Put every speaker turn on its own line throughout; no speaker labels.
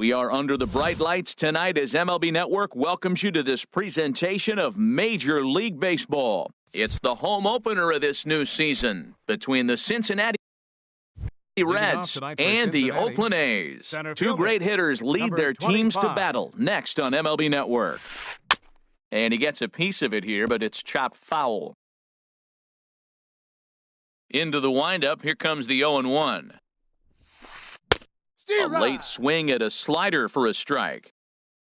We are under the bright lights tonight as MLB Network welcomes you to this presentation of Major League Baseball. It's the home opener of this new season between the Cincinnati Reds and the Oakland A's. Two great hitters lead their teams to battle next on MLB Network. And he gets a piece of it here, but it's chopped foul. Into the windup, here comes the 0-1. A late swing at a slider for a strike.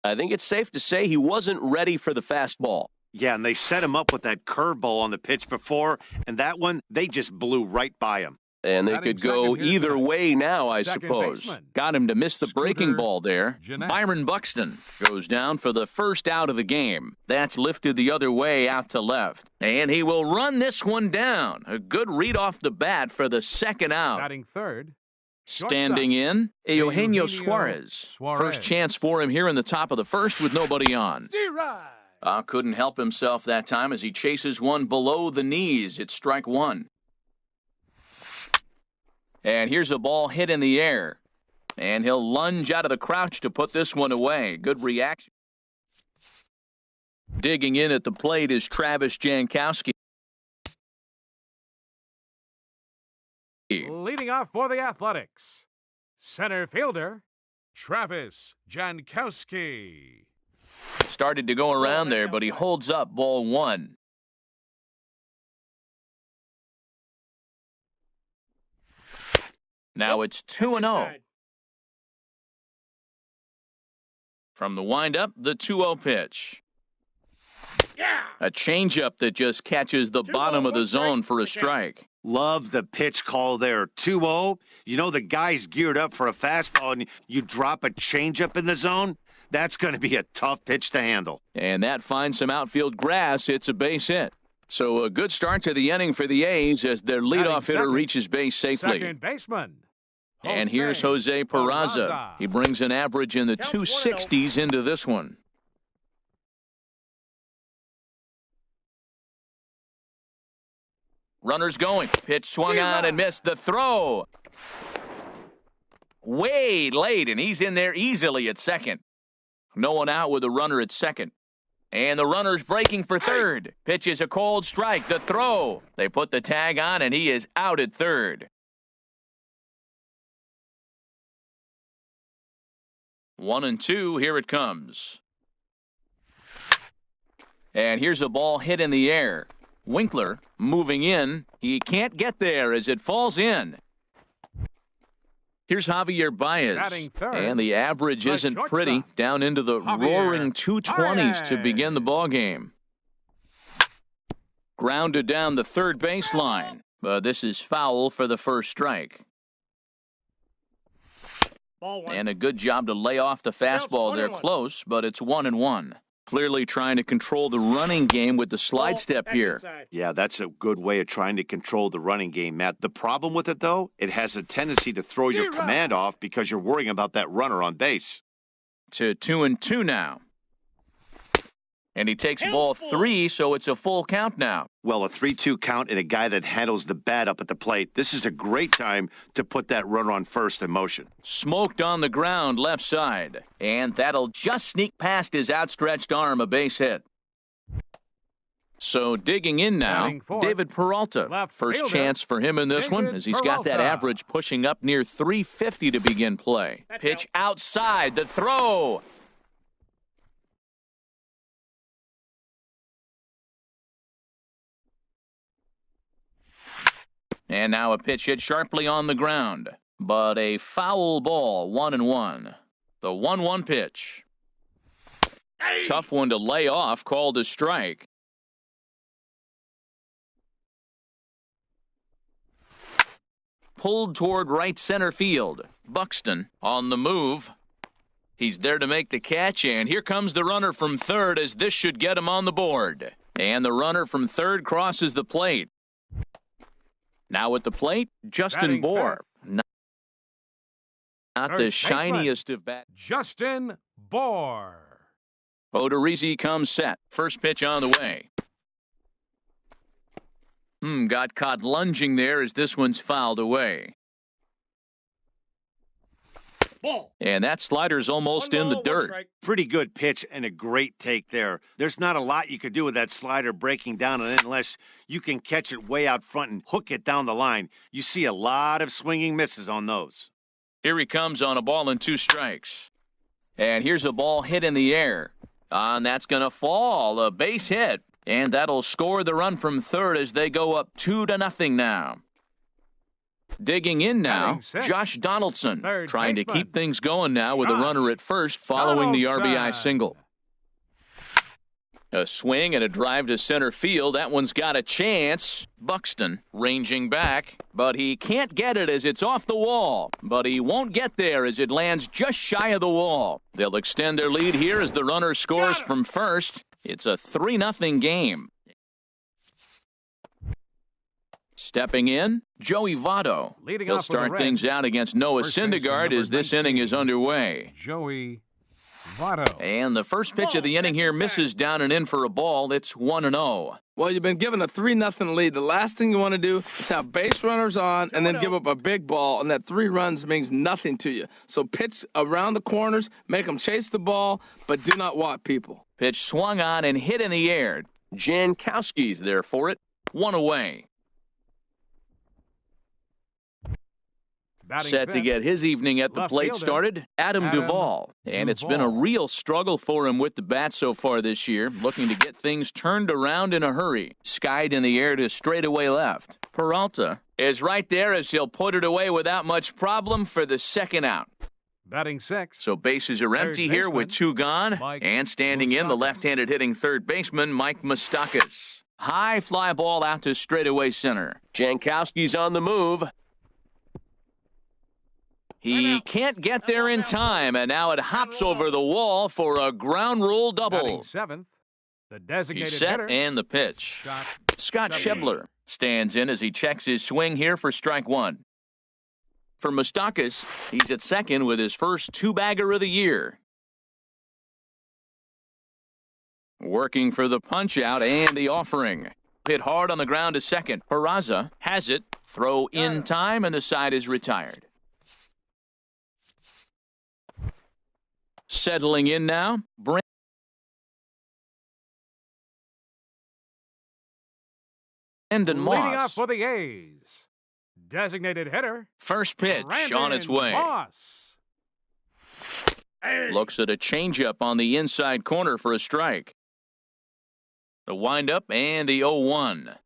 I think it's safe to say he wasn't ready for the fastball.
Yeah, and they set him up with that curveball on the pitch before, and that one, they just blew right by him.
And they could go either way now, I suppose.
Got him to miss the breaking ball there. Byron Buxton goes down for the first out of the game. That's lifted the other way out to left. And he will run this one down. A good read off the bat for the second out.
Batting third.
Standing in, Eugenio Suarez. First chance for him here in the top of the first with nobody on. Couldn't help himself that time as he chases one below the knees. It's strike one. And here's a ball hit in the air. And he'll lunge out of the crouch to put this one away. Good reaction. Digging in at the plate is Travis Jankowski.
Leading off for the Athletics, center fielder, Travis Jankowski.
Started to go around there, but he holds up ball one. Now it's 2-0. From the windup, the 2-0 pitch. A changeup that just catches the bottom of the zone for a strike.
Love the pitch call there. 2-0. You know the guy's geared up for a fastball, and you drop a changeup in the zone. That's going to be a tough pitch to handle.
And that finds some outfield grass. It's a base hit. So a good start to the inning for the A's as their leadoff hitter reaches base safely.
Second baseman.
And here's Jose Peraza. He brings an average in the 260s into this one. Runners going. Pitch swung on and missed the throw. Way late, and he's in there easily at second. No one out with a runner at second. And the runner's breaking for third. Pitch is a cold strike. The throw. They put the tag on, and he is out at third. 1-2. Here it comes. And here's a ball hit in the air. Winkler moving in. He can't get there as it falls in. Here's Javier Baez. And the average isn't pretty. Down into the roaring 220s to begin the ball game. Grounded down the third baseline. But this is foul for the first strike. And a good job to lay off the fastball there close, but it's 1-1. Clearly trying to control the running game with the slide step here.
Yeah, that's a good way of trying to control the running game, Matt. The problem with it, though, it has a tendency to throw your command off because you're worrying about that runner on base.
To 2-2 now. And he takes ball three, so it's a full count now.
Well, a 3-2 count and a guy that handles the bat up at the plate. This is a great time to put that runner on first in motion.
Smoked on the ground left side. And that'll just sneak past his outstretched arm, a base hit. So digging in now, David Peralta. First chance for him in this one as he's got that average pushing up near 350 to begin play. Pitch outside, the throw. And now a pitch hit sharply on the ground. But a foul ball, 1-1. The 1-1 pitch. Tough one to lay off, called a strike. Pulled toward right center field. Buxton on the move. He's there to make the catch, and here comes the runner from third as this should get him on the board. And the runner from third crosses the plate. Now at the plate, Justin Bour. Not the shiniest of bats.
Justin Bour.
Odorizzi comes set. First pitch on the way. Got caught lunging there as this one's fouled away. And that slider's almost in the dirt.
Pretty good pitch and a great take there. There's not a lot you could do with that slider breaking down on it unless you can catch it way out front and hook it down the line. You see a lot of swinging misses on those.
Here he comes on a ball and 2 strikes. And here's a ball hit in the air. And that's going to fall. A base hit. And that'll score the run from third as they go up 2-0 now. Digging in now, Josh Donaldson, trying to keep things going now with a runner at first following the RBI single. A swing and a drive to center field. That one's got a chance. Buxton ranging back, but he can't get it as it's off the wall. But he won't get there as it lands just shy of the wall. They'll extend their lead here as the runner scores from first. It's a 3-0 game. Stepping in, Joey Votto. He'll start things out against Noah Syndergaard as this inning is underway.
Joey Votto.
And the first pitch of the inning here misses down and in for a ball. It's 1-0.
Well, you've been given a 3-0 lead. The last thing you want to do is have base runners on and then give up a big ball, and that 3 runs means nothing to you. So pitch around the corners, make them chase the ball, but do not walk people.
Pitch swung on and hit in the air. Jankowski's there for it. 1 away. Set to get his evening at the plate started, Adam Duvall. And it's been a real struggle for him with the bat so far this year, looking to get things turned around in a hurry. Skied in the air to straightaway left. Peralta is right there as he'll put it away without much problem for the second out.
Batting 6.
So bases are empty here with 2 gone. And standing in, the left-handed hitting third baseman, Mike Moustakas. High fly ball out to straightaway center. Jankowski's on the move. He can't get there in time, and now it hops over the wall for a ground rule double.
7th, the designated
He's set
hitter.
and the pitch. Scott Schebler stands in as he checks his swing here for strike 1. For Moustakas, he's at second with his first 2-bagger of the year. Working for the punch-out and the offering. Hit hard on the ground to second. Peraza has it. Throw in time, and the side is retired. Settling in now, Brandon Moss.
Leading off for the A's, designated hitter.
First pitch on its way.
Moss.
Looks at a changeup on the inside corner for a strike. The windup and the 0-1.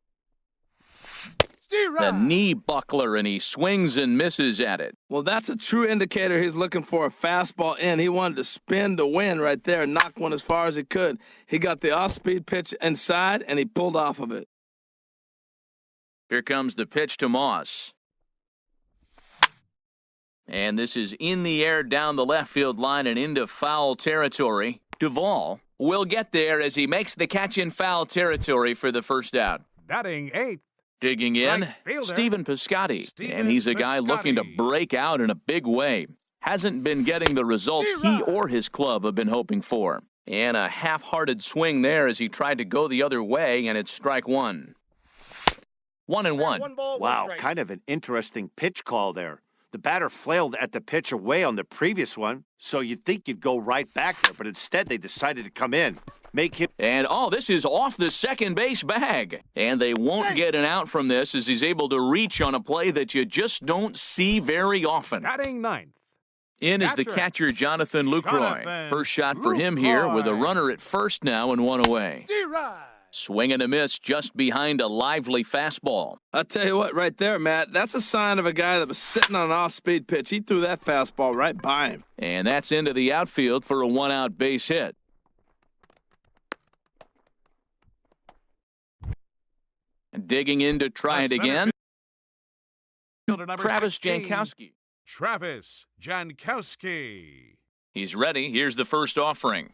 The knee buckler, and he swings and misses at it.
Well, that's a true indicator he's looking for a fastball in. He wanted to spin to win right there and knock one as far as he could. He got the off-speed pitch inside, and he pulled off of it.
Here comes the pitch to Moss. And this is in the air down the left field line and into foul territory. Duvall will get there as he makes the catch in foul territory for the first out.
Batting 8th.
Digging in, Stephen Piscotty, and he's a guy looking to break out in a big way. Hasn't been getting the results he or his club have been hoping for. And a half-hearted swing there as he tried to go the other way, and it's strike 1. 1-1.
Wow, kind of an interesting pitch call there. The batter flailed at the pitch away on the previous one, so you'd think you'd go right back there, but instead they decided to come in. Make him.
And, this is off the second base bag. And they won't get an out from this as he's able to reach on a play that you just don't see very often.
Batting 9th.
In is the catcher, Jonathan Lucroy. First shot for him here with a runner at first now and 1 away. Swing and a miss just behind a lively fastball.
I'll tell you what, right there, Matt, that's a sign of a guy that was sitting on an off-speed pitch. He threw that fastball right by him.
And that's into the outfield for a 1-out base hit. Digging in to try it again. Travis Jankowski.
Travis Jankowski.
He's ready. Here's the first offering.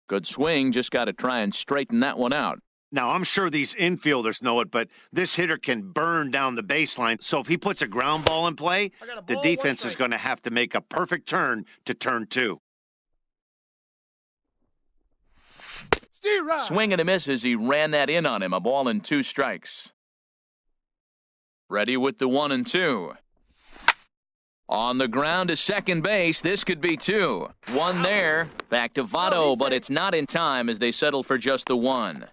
Good swing. Just got to try and straighten that one out.
Now, I'm sure these infielders know it, but this hitter can burn down the baseline. So if he puts a ground ball in play, the defense is going to have to make a perfect turn to turn 2.
Swing and a miss as he ran that in on him. A ball and 2 strikes. Ready with the 1-2. On the ground to second base, this could be two. One there. Back to Votto, but it's not in time as they settle for just the one.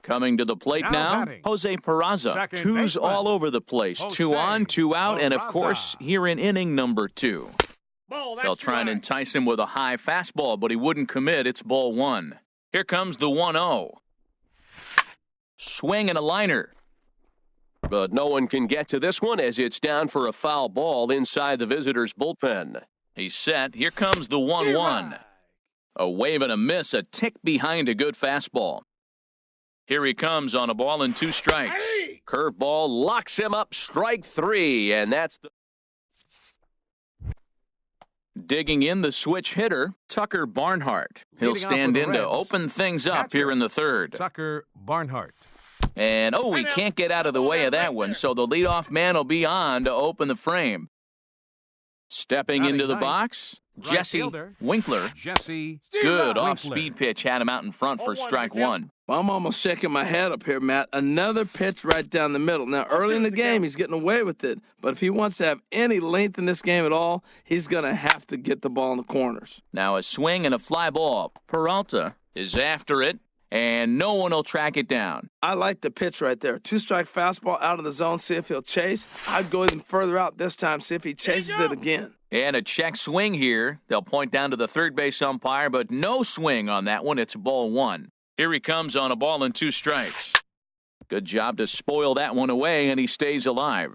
Coming to the plate now, Jose Peraza. Twos all over the place. Two on, two out, and of course, here in inning number 2. They'll try and entice him with a high fastball, but he wouldn't commit. It's ball 1. Here comes the 1-0. Swing and a liner.
But no one can get to this one as it's down for a foul ball inside the visitors' bullpen.
He's set. Here comes the 1-1. A wave and a miss, a tick behind a good fastball. Here he comes on a ball and 2 strikes.
Curveball locks him up, strike 3, and that's the...
Digging in the switch hitter, Tucker Barnhart. He'll stand in to open things up here in the 3rd.
Tucker Barnhart.
And, he can't get out of the way of that one, so the leadoff man will be on to open the frame. Stepping into the box, Jesse Winkler. Good off-speed pitch had him out in front for strike 1.
Well, I'm almost shaking my head up here, Matt. Another pitch right down the middle. Now, early in the game, he's getting away with it. But if he wants to have any length in this game at all, he's going to have to get the ball in the corners.
Now a swing and a fly ball. Peralta is after it, and no one will track it down.
I like the pitch right there. 2-strike fastball out of the zone, see if he'll chase. I'd go even further out this time, see if he chases it again.
And a check swing here. They'll point down to the third base umpire, but no swing on that one. It's ball 1. Here he comes on a ball and 2 strikes. Good job to spoil that one away, and he stays alive.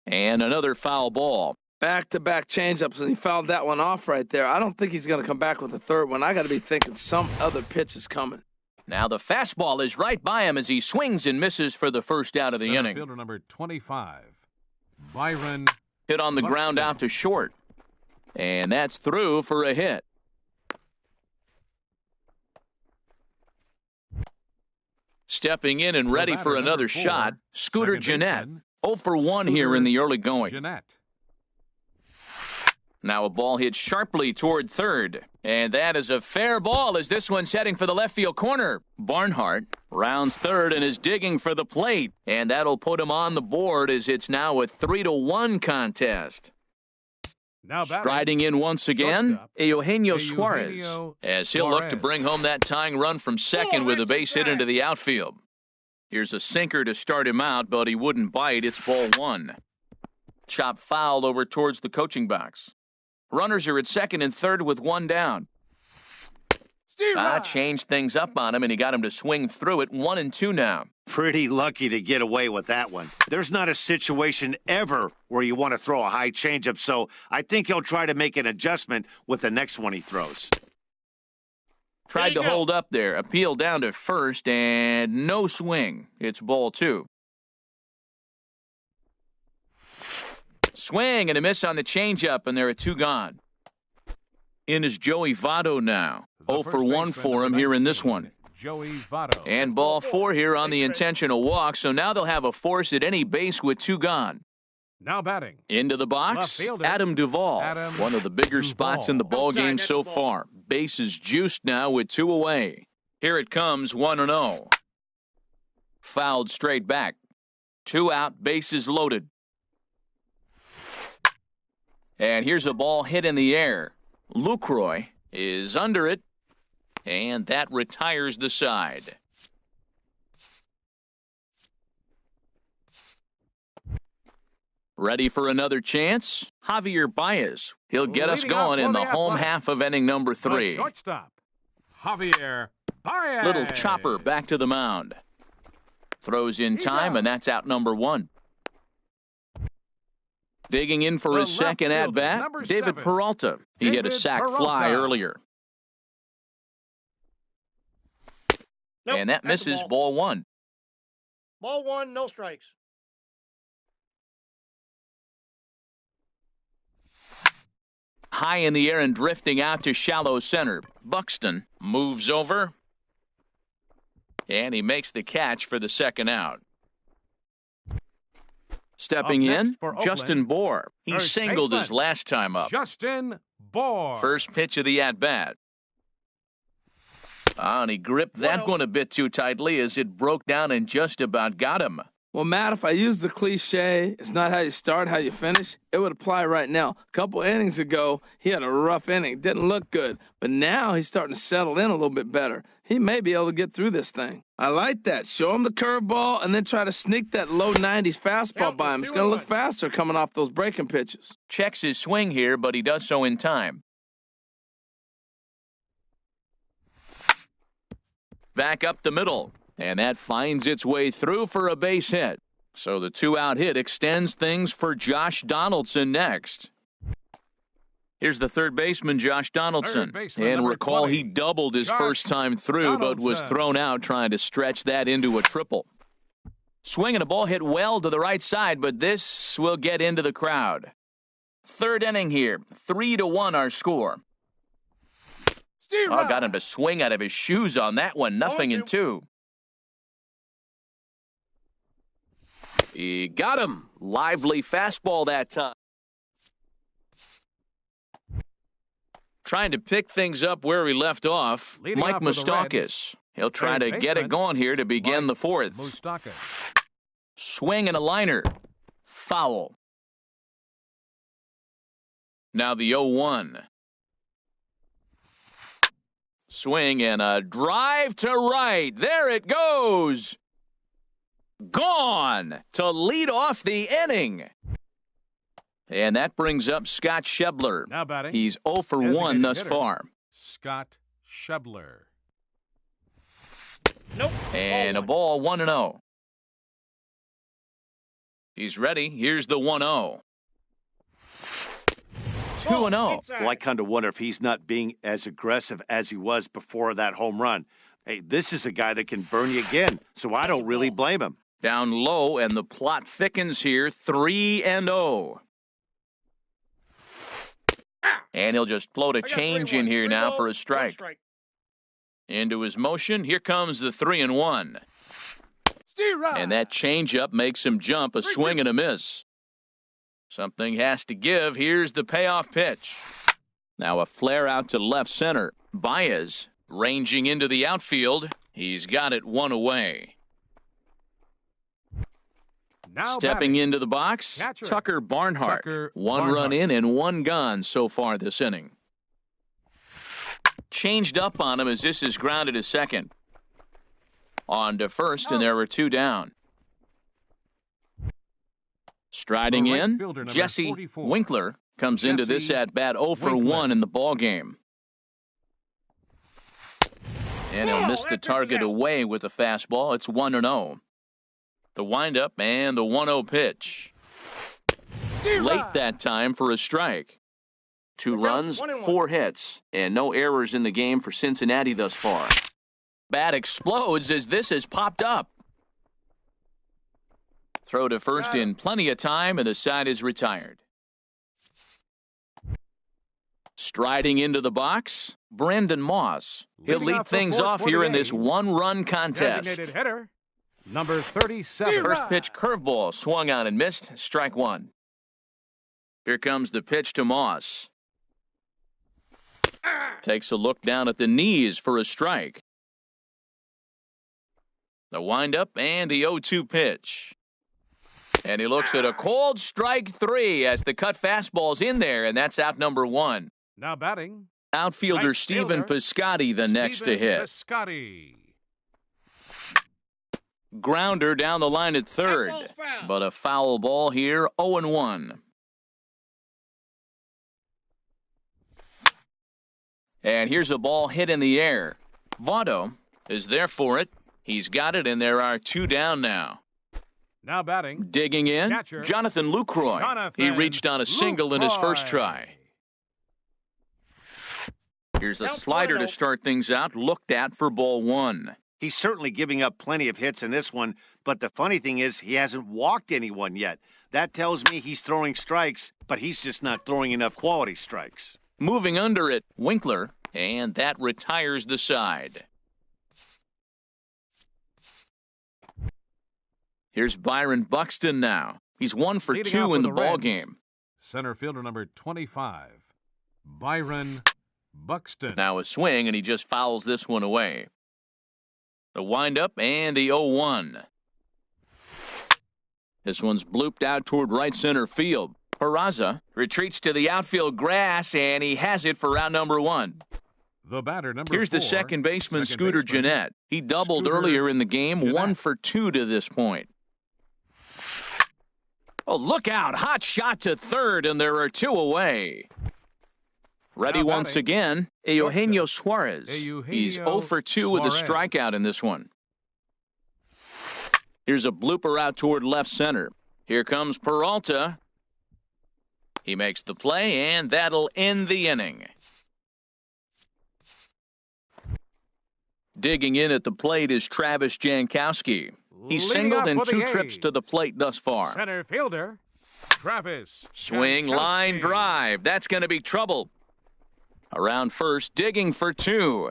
And another foul ball.
Back-to-back changeups, and he fouled that one off right there. I don't think he's going to come back with a third one. I got to be thinking some other pitch is coming.
Now the fastball is right by him as he swings and misses for the first out of the inning.
Fielder number 25, Byron.
Hit on the ground out to short. And that's through for a hit. Stepping in and ready for another shot, Scooter Gennett. 0 for 1 here in the early going. Now a ball hit sharply toward third. And that is a fair ball as this one's heading for the left field corner. Barnhart rounds third and is digging for the plate. And that'll put him on the board as it's now a 3-1 contest.
Now
striding in once again, Eugenio Suarez, as he'll look to bring home that tying run from second with a base hit into the outfield. Here's a sinker to start him out, but he wouldn't bite. It's ball 1. Chop foul over towards the coaching box. Runners are at second and third with 1 down. Changed things up on him, and he got him to swing through it. 1 and 2 now.
Pretty lucky to get away with that one. There's not a situation ever where you want to throw a high changeup, so I think he'll try to make an adjustment with the next one he throws.
Tried to hold up there. Appeal down to first, and no swing. It's ball 2. Swing and a miss on the changeup, and there are 2 gone. In is Joey Votto now. 0 for 1 for him here in this one.
Joey Votto.
And ball 4 here on the intentional walk, so now they'll have a force at any base with 2 gone.
Now batting.
Into the box, Adam Duvall. One of the bigger spots in the ball game so far. Base is juiced now with 2 away. Here it comes, 1-0. Fouled straight back. 2 out, bases loaded. And here's a ball hit in the air. Lucroy is under it, and that retires the side. Ready for another chance? Javier Baez. He'll get us going in the home half of inning number 3.
Shortstop, Javier Baez.
Little chopper back to the mound. Throws in time, and that's out number 1. Digging in for his second at-bat, David Peralta. He hit a sac fly earlier. And that misses ball 1.
Ball 1, no strikes.
High in the air and drifting out to shallow center. Buxton moves over. And he makes the catch for the second out. Stepping in, Justin Bour. He singled his last time up.
Justin Bour.
First pitch of the at-bat. And he gripped that one a bit too tightly as it broke down and just about got him.
Well, Matt, if I use the cliche, it's not how you start, how you finish, it would apply right now. A couple innings ago, he had a rough inning. Didn't look good. But now he's starting to settle in a little bit better. He may be able to get through this thing. I like that. Show him the curveball and then try to sneak that low 90s fastball by him. It's going to look faster coming off those breaking pitches.
Checks his swing here, but he does so in time. Back up the middle. And that finds its way through for a base hit. So the 2-out hit extends things for Josh Donaldson next. Here's the third baseman, Josh Donaldson. And recall he doubled his first time through, but was thrown out trying to stretch that into a triple. Swinging a ball hit well to the right side, but this will get into the crowd. Third inning here, 3-1 our score. Oh, got him to swing out of his shoes on that one, 0-2. He got him. Lively fastball that time. Trying to pick things up where we left off, Mike Moustakas. He'll try to get it going here to begin the fourth. Swing and a liner. Foul. Now the 0-1. Swing and a drive to right. There it goes. Gone to lead off the inning. And that brings up Scott Schebler.
Now batting.
He's 0 for 1 thus far.
Scott Schebler.
Nope.
And a ball 1-0. He's ready. Here's the 1-0. 2-0.
Well, I kind of wonder if he's not being as aggressive as he was before that home run. Hey, this is a guy that can burn you again, so I don't really blame him.
Down low, and the plot thickens here, 3-0. And he'll just float a change in here now for a strike. Into his motion, here comes the 3-1. And that changeup makes him jump, a swing and a miss. Something has to give. Here's the payoff pitch. Now a flare out to left center. Baez ranging into the outfield. He's got it one away.
Now
stepping into the box,
catcher.
Tucker Barnhart. One
Barnhart.
run in and one gone so far this inning. Changed up on him as this is grounded to second. On to first, and there were two down. Striding
right
in,
fielder, number
Jesse
44.
Winkler comes into this
Jesse
at-bat 0 for
Winkler.
1 in the ball game. And he'll miss the target away with a fastball. It's 1-0. The windup and the 1-0 pitch. Late that time for a strike. 2 runs, 4 hits, and no errors in the game for Cincinnati thus far. Bat explodes as this has popped up. Throw to first in plenty of time, and the side is retired. Striding into the box, Brandon Moss. He'll
Leading
lead
off the
things
fourth
off
for
here
the
in this
A's.
one-run contest.
Designated hitter, number 37.
First pitch curveball swung on and missed. Strike one. Here comes the pitch to Moss. Takes a look down at the knees for a strike. The windup and the 0-2 pitch. And he looks at a cold strike 3 as the cut fastball's in there, and that's out number 1.
Now batting,
Outfielder
right
Stephen
fielder,
Piscotty the next to hit.
Piscotty.
Grounder down the line at third.
That ball's foul.
But a foul ball here, 0-1. And here's a ball hit in the air. Votto is there for it. He's got it, and there are 2 down now.
Now batting,
Digging in,
Catcher,
Jonathan Lucroy. He
Jonathan
reached on a single in his first
Lucroy.
try. Here's a
Count
slider to
1-0.
start things out, looked at for ball 1.
He's certainly giving up plenty of hits in this one, but the funny thing is he hasn't walked anyone yet. That tells me he's throwing strikes, but he's just not throwing enough quality strikes.
Moving under it, Winkler, and that retires the side. Here's Byron Buxton now. He's 1 for
Leading off
2 in
for
the
the
ball
Reds.
game.
center fielder number 25, Byron Buxton.
Now a swing, and he just fouls this one away. The windup and the 0-1. This one's blooped out toward right center field. Peraza retreats to the outfield grass, and he has it for out number 1.
The batter, number
Here's
4.
the second baseman,
Second
Scooter
baseman,
Gennett. He doubled
Scooter
earlier in the game,
Gennett.
1 for 2 to this point. Oh, look out. Hot shot to third, and there are 2 away. Ready
Now
once
batting,
again, Eugenio Suarez. He's 0 for 2 with a
Suarez.
strikeout in this one. Here's a blooper out toward left center. Here comes Peralta. He makes the play, and that'll end the inning. Digging in at the plate is Travis Jankowski. He's
Leading
singled
off
in
for the
2 trips
A's.
to the plate thus far.
Center fielder, Travis.
Swing,
Jankowski.
line, drive. That's going to be trouble. Around first, digging for 2.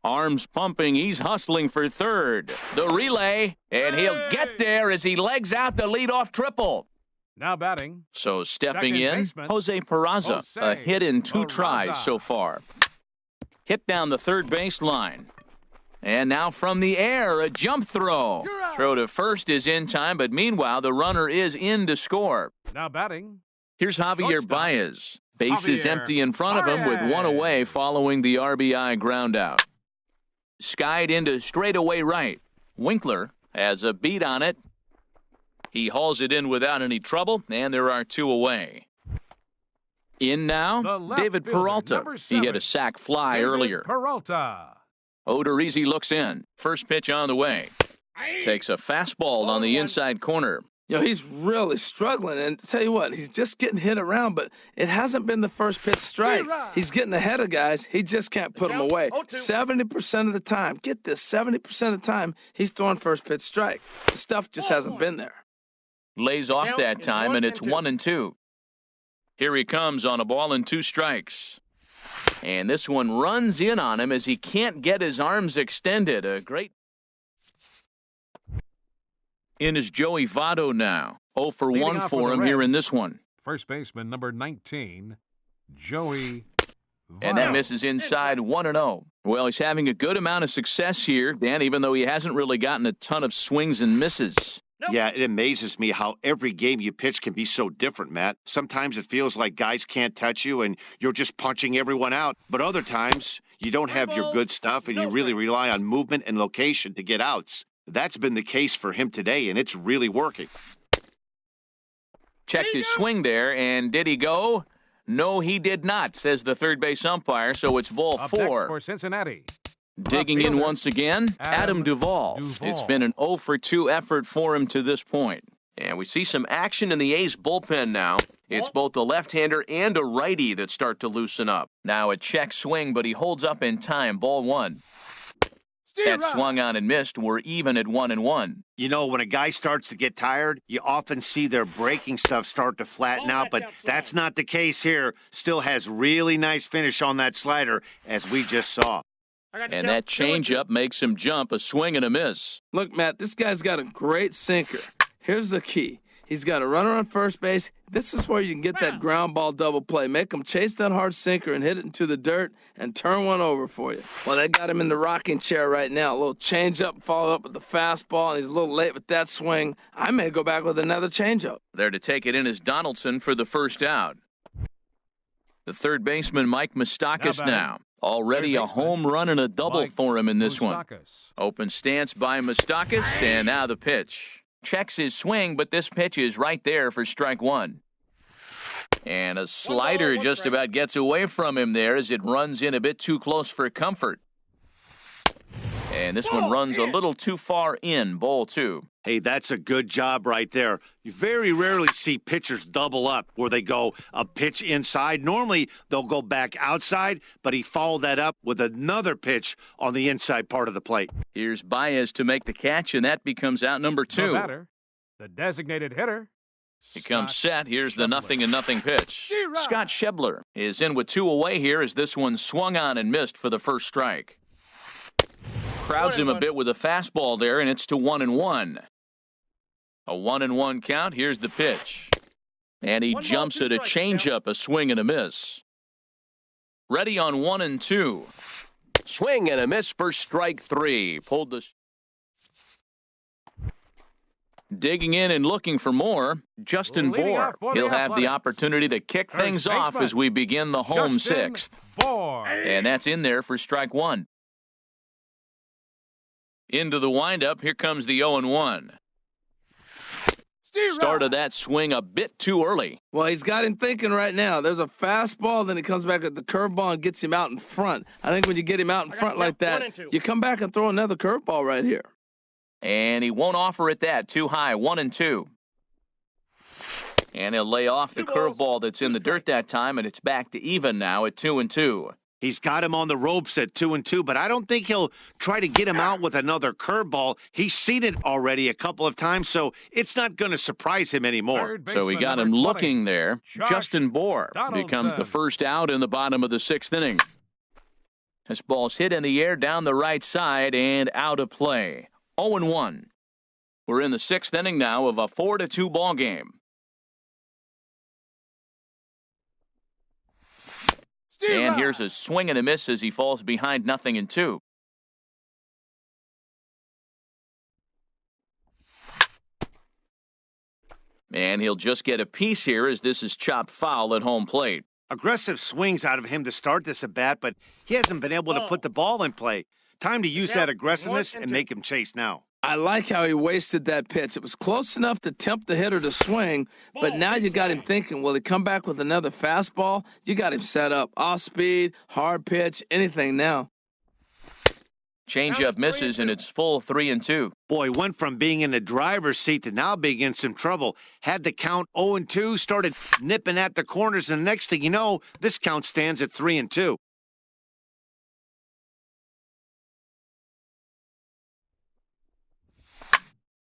Arms pumping. He's hustling for third. The relay, and he'll get there as he legs out the leadoff triple.
Now batting,
So stepping
Second
in,
baseman,
Jose Peraza. A
Jose
hit in 2
Peraza.
tries so far. Hit down the third base line. And now from the air, a jump throw. Throw to first is in time, but meanwhile, the runner is in to score.
now batting,
Here's Javier
Shortstop.
Baez. Base is
Javier
empty in front of him with 1
Baez.
away following the RBI ground out. Skied into straightaway right. Winkler has a beat on it. He hauls it in without any trouble, and there are 2 away. In
The
now,
left
David
fielder,
Peralta.
number
He hit
7,
a sac fly
David
earlier.
Peralta.
Odorizzi looks in. First pitch on the way. Takes a fastball on the inside corner.
You know, he's really struggling. And tell you what, he's just getting hit around, but it hasn't been the first pitch strike. He's getting ahead of guys. He just can't put them away. 70% of the time, get this, 70% of the time, he's throwing first pitch strike. The stuff just hasn't been there.
Lays off
Count
that
is
time,
1
and it's
and 2.
1-2. Here he comes on a ball and 2 strikes. And this one runs in on him as he can't get his arms extended. A great. In is Joey Votto now. 0 for
Leading
1
off
for
for
him
the
here
Reds.
in this one.
First baseman, number 19, Joey
And that
Votto.
misses inside 1-0. Well, he's having a good amount of success here, Dan, even though he hasn't really gotten a ton of swings and misses.
Yeah, it amazes me how every game you pitch can be so different, Matt. Sometimes it feels like guys can't touch you and you're just punching everyone out. But other times, you don't have your good stuff and you really rely on movement and location to get outs. That's been the case for him today, and it's really working.
Checked his swing there, and did he go? No, he did not, says the third base umpire, so it's ball
Up next
4.
for Cincinnati,
Digging in
fielder,
once again, Adam Duvall.
Duvall.
It's been an 0 for 2 effort for him to this point. And we see some action in the A's bullpen now. It's both a left-hander and a righty that start to loosen up. Now a check swing, but he holds up in time. Ball 1. That swung on and missed. We're even at 1-1.
You know, when a guy starts to get tired, you often see their breaking stuff start to flatten out, but that's not the case here. Still has really nice finish on that slider, as we just saw.
And that changeup makes him jump, a swing and a miss.
Look, Matt, this guy's got a great sinker. Here's the key. He's got a runner on first base. This is where you can get that ground ball double play. Make him chase that hard sinker and hit it into the dirt and turn one over for you. Well, they got him in the rocking chair right now. A little changeup, follow up with the fastball, and he's a little late with that swing. I may go back with another changeup.
There to take it in is Donaldson for the first out. The third baseman, Mike Moustakas now. Already a home run and a double
Mike
for him in this one.
Moustakas.
Open stance by Moustakas, and now the pitch. Checks his swing, but this pitch is right there for strike 1. And a slider
one
just
strike.
about gets away from him there as it runs in a bit too close for comfort. And this one runs a little too far in, ball 2.
Hey, that's a good job right there. You very rarely see pitchers double up where they go a pitch inside. Normally, they'll go back outside, but he followed that up with another pitch on the inside part of the plate.
Here's Baez to make the catch, and that becomes out number 2.
The batter, the designated hitter.
He comes
Scott
set. Here's the
Schebler.
0-0 pitch. Scott Shebler is in with 2 away here as this one swung on and missed for the first strike. Crowds him a bit with a fastball there, and it's to 1-1. A 1-1 count. Here's the pitch. And he
1 ball,
jumps
2
at a
strikes, Cal.
changeup, a swing and a miss. Ready on 1 and 2.
Swing and a miss for strike 3. Pulled the...
Digging in and looking for more, Justin
Leading
Bohr.
off for the
He'll have the
Athletics.
opportunity to kick
First
things off
baseman,
as we begin the home
Justin
sixth.
Bohr.
And that's in there for strike 1. Into the windup, here comes the 0-1. Started that swing a bit too early.
Well, he's got him thinking right now. There's a fastball, then he comes back at the curveball and gets him out in front. I think when you get him out in front like that,
1 and 2.
you come back and throw another curveball right here.
And he won't offer it that. Too high, 1 and 2. And he'll lay off the
2 balls,
curveball that's in the dirt that time, and it's back to even now at 2 and 2.
He's got him on the ropes at 2 and 2, but I don't think he'll try to get him out with another curveball. He's seen it already a couple of times, so it's not going to surprise him anymore.
Third
So we
baseman,
got him
number 20.
looking there.
Josh
Justin Bohr becomes the
Donaldson.
first out in the bottom of the 6th inning. This ball's hit in the air down the right side and out of play. 0-1. We're in the 6th inning now of a 4-2 ball game. And here's a swing and a miss as he falls behind 0-2. And he'll just get a piece here as this is chopped foul at home plate.
Aggressive swings out of him to start this at bat, but he hasn't been able to put the ball in play. Time to use
Yeah,
that aggressiveness
1
and
and 2.
make him chase now.
I like how he wasted that pitch. It was close enough to tempt the hitter to swing, but now you got him thinking, will he come back with another fastball? You got him set up. Off speed, hard pitch, anything now.
Changeup misses and it's full 3-2.
Boy, went from being in the driver's seat to now being in some trouble. Had the count 0-2, started nipping at the corners, and the next thing you know, this count stands at 3-2.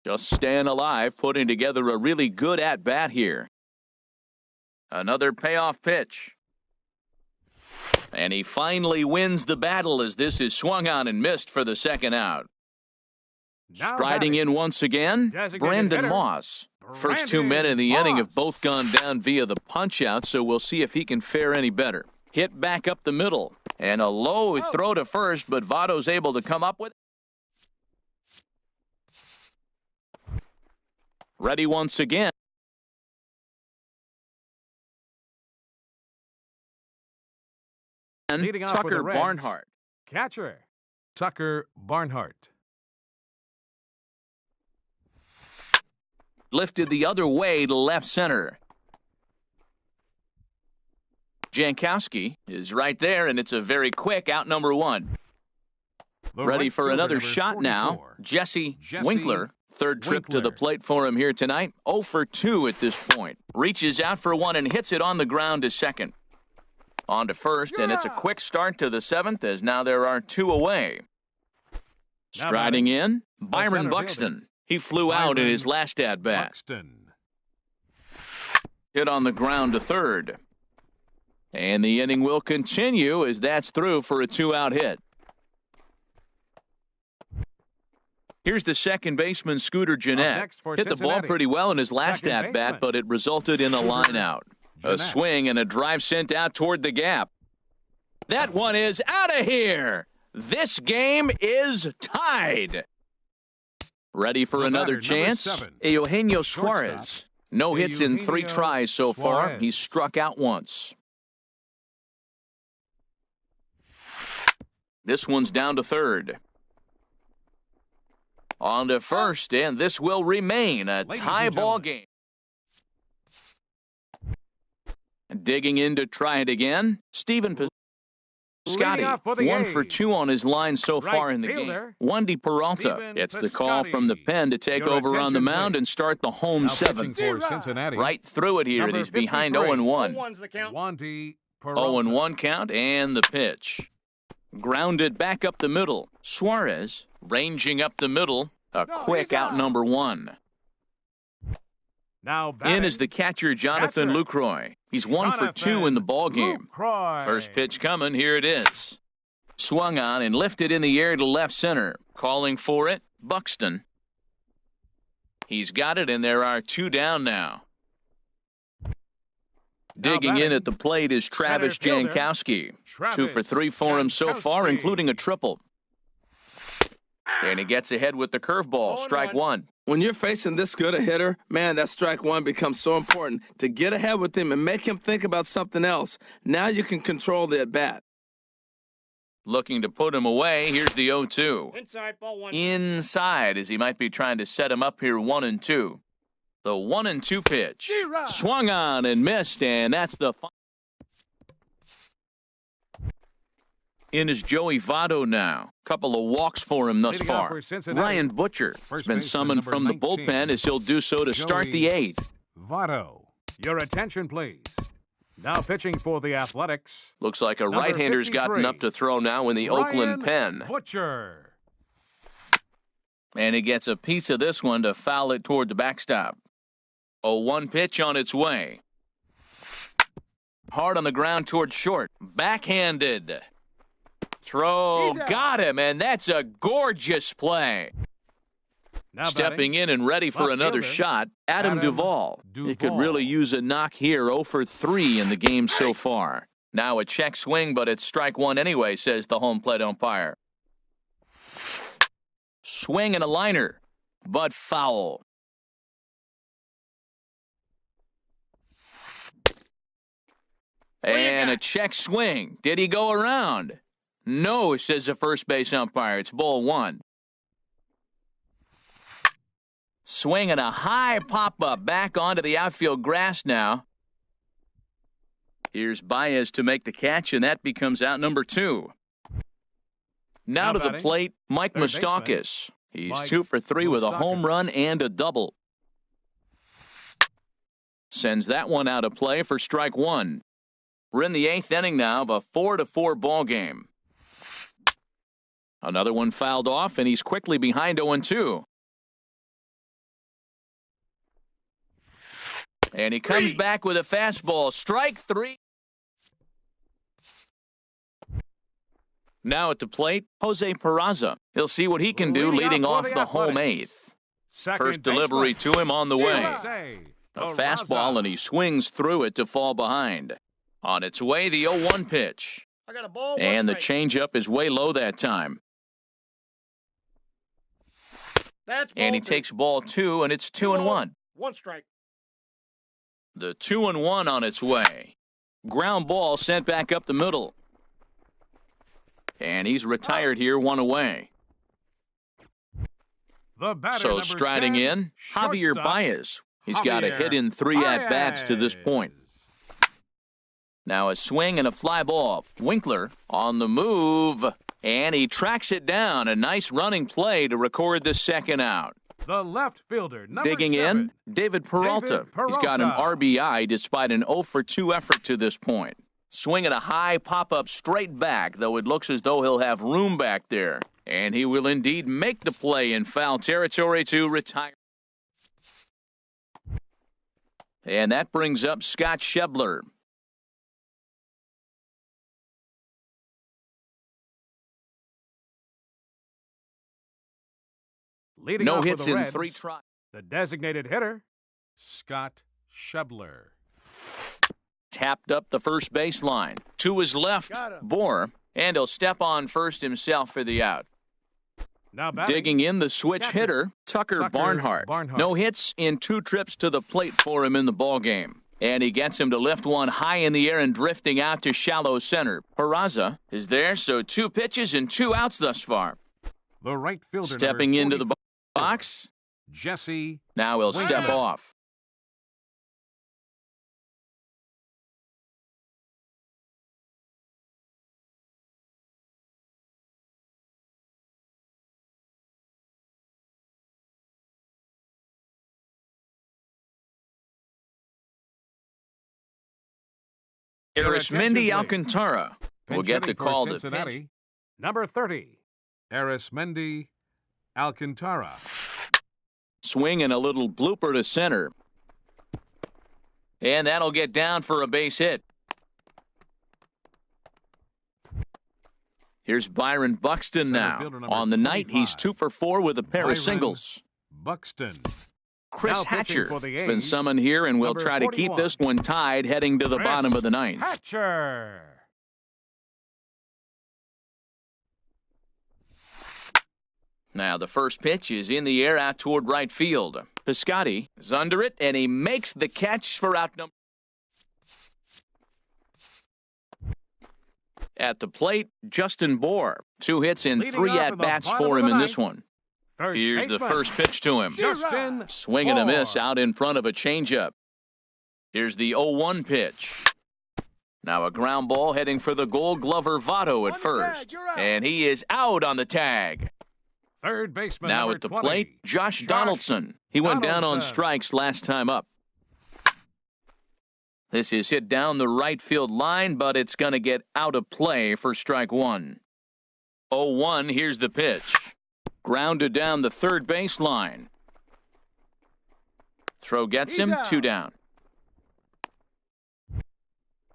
Just staying alive, putting together a really good at-bat here. Another payoff pitch. And he finally wins the battle as this is swung on and missed for the second out.
Now
Striding
batting,
in once again,
designated
Brandon
hitter,
Moss. First 2 men in the
Brandon
inning have
Moss.
both gone down via the punch-out, so we'll see if he can fare any better. Hit back up the middle. And a low throw to first, but Votto's able to come up with it. Ready once again.
Leading off with
Tucker
the Reds.
Barnhart.
Catcher, Tucker Barnhart.
Lifted the other way to left center. Jankowski is right there, and it's a very quick out number 1.
The
Ready
right
for
fielder,
another
number
shot now.
44.
Jesse
Jesse
Winkler. Third trip to the
Winkler.
plate for him here tonight. 0 for 2 at this point. Reaches out for one and hits it on the ground to second. On to first, and it's a quick start to the 7th as now there are 2 away.
Now
Striding in,
center
Byron
fielder,
Buxton. He flew out in
Byron
his last at-bat.
Buxton.
Hit on the ground to third. And the inning will continue as that's through for a 2-out hit. Here's the second baseman, Scooter Gennett.
next for
Hit the ball
Cincinnati.
pretty well in his last
Second
at-bat,
baseman.
but it resulted in a line out. A
Gennett.
swing and a drive sent out toward the gap. That one is out of here. This game is tied. Ready for
The
another
batter, number
chance?
7.
Eugenio
Shortstop,
Suarez. No hits in 3
Eugenio
tries so far.
Suarez.
He's struck out once. This one's down to third. On to first, and this will remain a
Ladies
tie
and
ball
gentlemen.
game. Digging in to try it again, Steven Piscotty.
Leading off for the
1 for
A's.
2 on his line so
Right
far in the
fielder,
game. Wendy Peralta
Steven
gets the call from the
Piscotty.
pen to take
Your
over on the
attention,
mound
please.
and start the home
Now
7th.
pitching for Cincinnati.
Right through it here, and
Number
he's behind
53.
0-1.
0-1's the count.
Wandy Peralta.
0-1 count and the pitch. Grounded back up the middle. Suarez ranging up the middle. A
No,
quick
he's
out
out.
number 1.
Now batting,
In is the catcher, Jonathan
Catcher.
Lucroy. He's 1 for 2 in the ball game.
Lucroy.
First pitch coming. Here it is. Swung on and lifted in the air to left center. Calling for it, Buxton. He's got it, and there are 2 down now. Digging in at the plate is Travis
Center fielder,
Jankowski. 2
Travis
for 3 for him so far,
Jankowski.
including a triple. And he gets ahead with the curveball. Strike 1.
When you're facing this good a hitter, man, that strike one becomes so important to get ahead with him and make him think about something else. Now you can control the at-bat.
Looking to put him away. Here's the 0-2.
Inside, ball 1.
Inside, as he might be trying to set him up here 1-2. The 1-2 pitch.
G-Rod.
Swung on and missed, and that's the in is Joey Votto now. Couple of walks for him thus
Leading off
far.
for Cincinnati,
Ryan Butcher has
first
been
baseman
summoned
number
from the
19,
bullpen as he'll do so to start the
Joey
8th.
Votto. Your attention, please. Now pitching for the Athletics.
Looks like a
Number
right-hander's
53,
gotten up to throw now in the
Ryan
Oakland pen.
Butcher.
And he gets a piece of this one to foul it toward the backstop. A 1 pitch on its way. Hard on the ground toward short. Backhanded. Throw.
He's out.
Got him, and that's a gorgeous play.
Now
Stepping
batting,
in and ready for
left
another
fielder,
shot, Adam Duvall. He could
Duvall.
really use a knock here. 0 for 3 in the game so far. Now a check swing, but it's strike 1 anyway, says the home plate umpire. Swing and a liner, but foul. And a check swing. Did he go around? No, says the first base umpire. It's ball 1. Swing and a high pop-up back onto the outfield grass now. Here's Baez to make the catch, and that becomes out number 2. Now to the
batting,
plate, Mike
third baseman,
Moustakas. He's
Mike
2 for 3 with a home
Moustakas.
run and a double. Sends that one out of play for strike 1. We're in the 8th inning now of a 4-4 ball game. Another one fouled off, and he's quickly behind 0-2. And he comes back with a fastball. Strike 3. Now at the plate, Jose Peraza. He'll see what he can do leading off the home 8th.
Second
First delivery
baseman,
to him on the way.
Jose
A
Peraza.
fastball, and he swings through it to fall behind. On its way, the 0-1 pitch.
I got a ball.
And the
one strike.
changeup is way low that time.
That's ball
And he
2.
takes ball 2, and it's 2-1.
1 strike.
The 2-1 on its way. Ground ball sent back up the middle. And he's retired here, 1 away.
The batter,
So
number
striding
10,
in, Javier
shortstop,
Baez. He's got a
Javier
hit in 3 at-bats to this
Baez.
point. Now a swing and a fly ball. Winkler on the move, and he tracks it down. A nice running play to record the second out.
The left fielder, number
Digging
7,
in, David Peralta. He's got an
Peralta.
RBI despite an 0 for 2 effort to this point. Swinging a high pop-up straight back, though it looks as though he'll have room back there. And he will indeed make the play in foul territory to retire. And that brings up Scott Schebler.
Leading
No
off for
hits
the
in
Reds,
3 tries.
the designated hitter, Scott Schebler.
Tapped up the first baseline. To his left,
Got him.
Bohr, and he'll step on first himself for the out.
Now batting,
Digging in the switch
Catcher.
hitter, Tucker Barnhart.
Barnhart.
No hits in 2 trips to the plate for him in the ballgame. And he gets him to lift one high in the air and drifting out to shallow center. Peraza is there, so 2 pitches and 2 outs thus far.
the right fielder,
Stepping
number
into the
44,
box.
Jesse
Now he'll
Winkler.
step off. Arismendi Alcantara will get the
Pinch hitting for
call to
Cincinnati,
pitch.
number 30, Arismendi Alcantara.
Swing and a little blooper to center. And that'll get down for a base hit. Here's Byron Buxton
Center
now.
fielder number
On the night, he's
25.
2 for 4 with a pair
Byron
of singles.
Buxton.
Chris
Now pitching
Hatcher
for the
has been
A's,
summoned here, and we'll
number
try to keep
41.
this one tied heading to the
Chris
bottom of the ninth.
Hatcher.
Now the first pitch is in the air out toward right field. Piscotty is under it, and he makes the catch for out number. At the plate, Justin Bohr. 2 hits and
Leading
3
off in the
at-bats
bottom
for
of
him
the
in this
ninth,
one.
First
Here's the
baseman,
first pitch to him.
Justin
Swing and a miss
Bohr.
out in front of a changeup. Here's the 0-1 pitch. Now a ground ball heading for the Gold Glover Votto at
On the
first.
tag, you're out.
And he is out on the tag.
Third baseman,
Now
number
at the
20,
plate, Josh Donaldson. He went down on
Donaldson.
strikes last time up. This is hit down the right field line, but it's going to get out of play for strike one. 0-1, here's the pitch. Grounded down the third baseline. Throw gets
He's
him,
out.
2 down.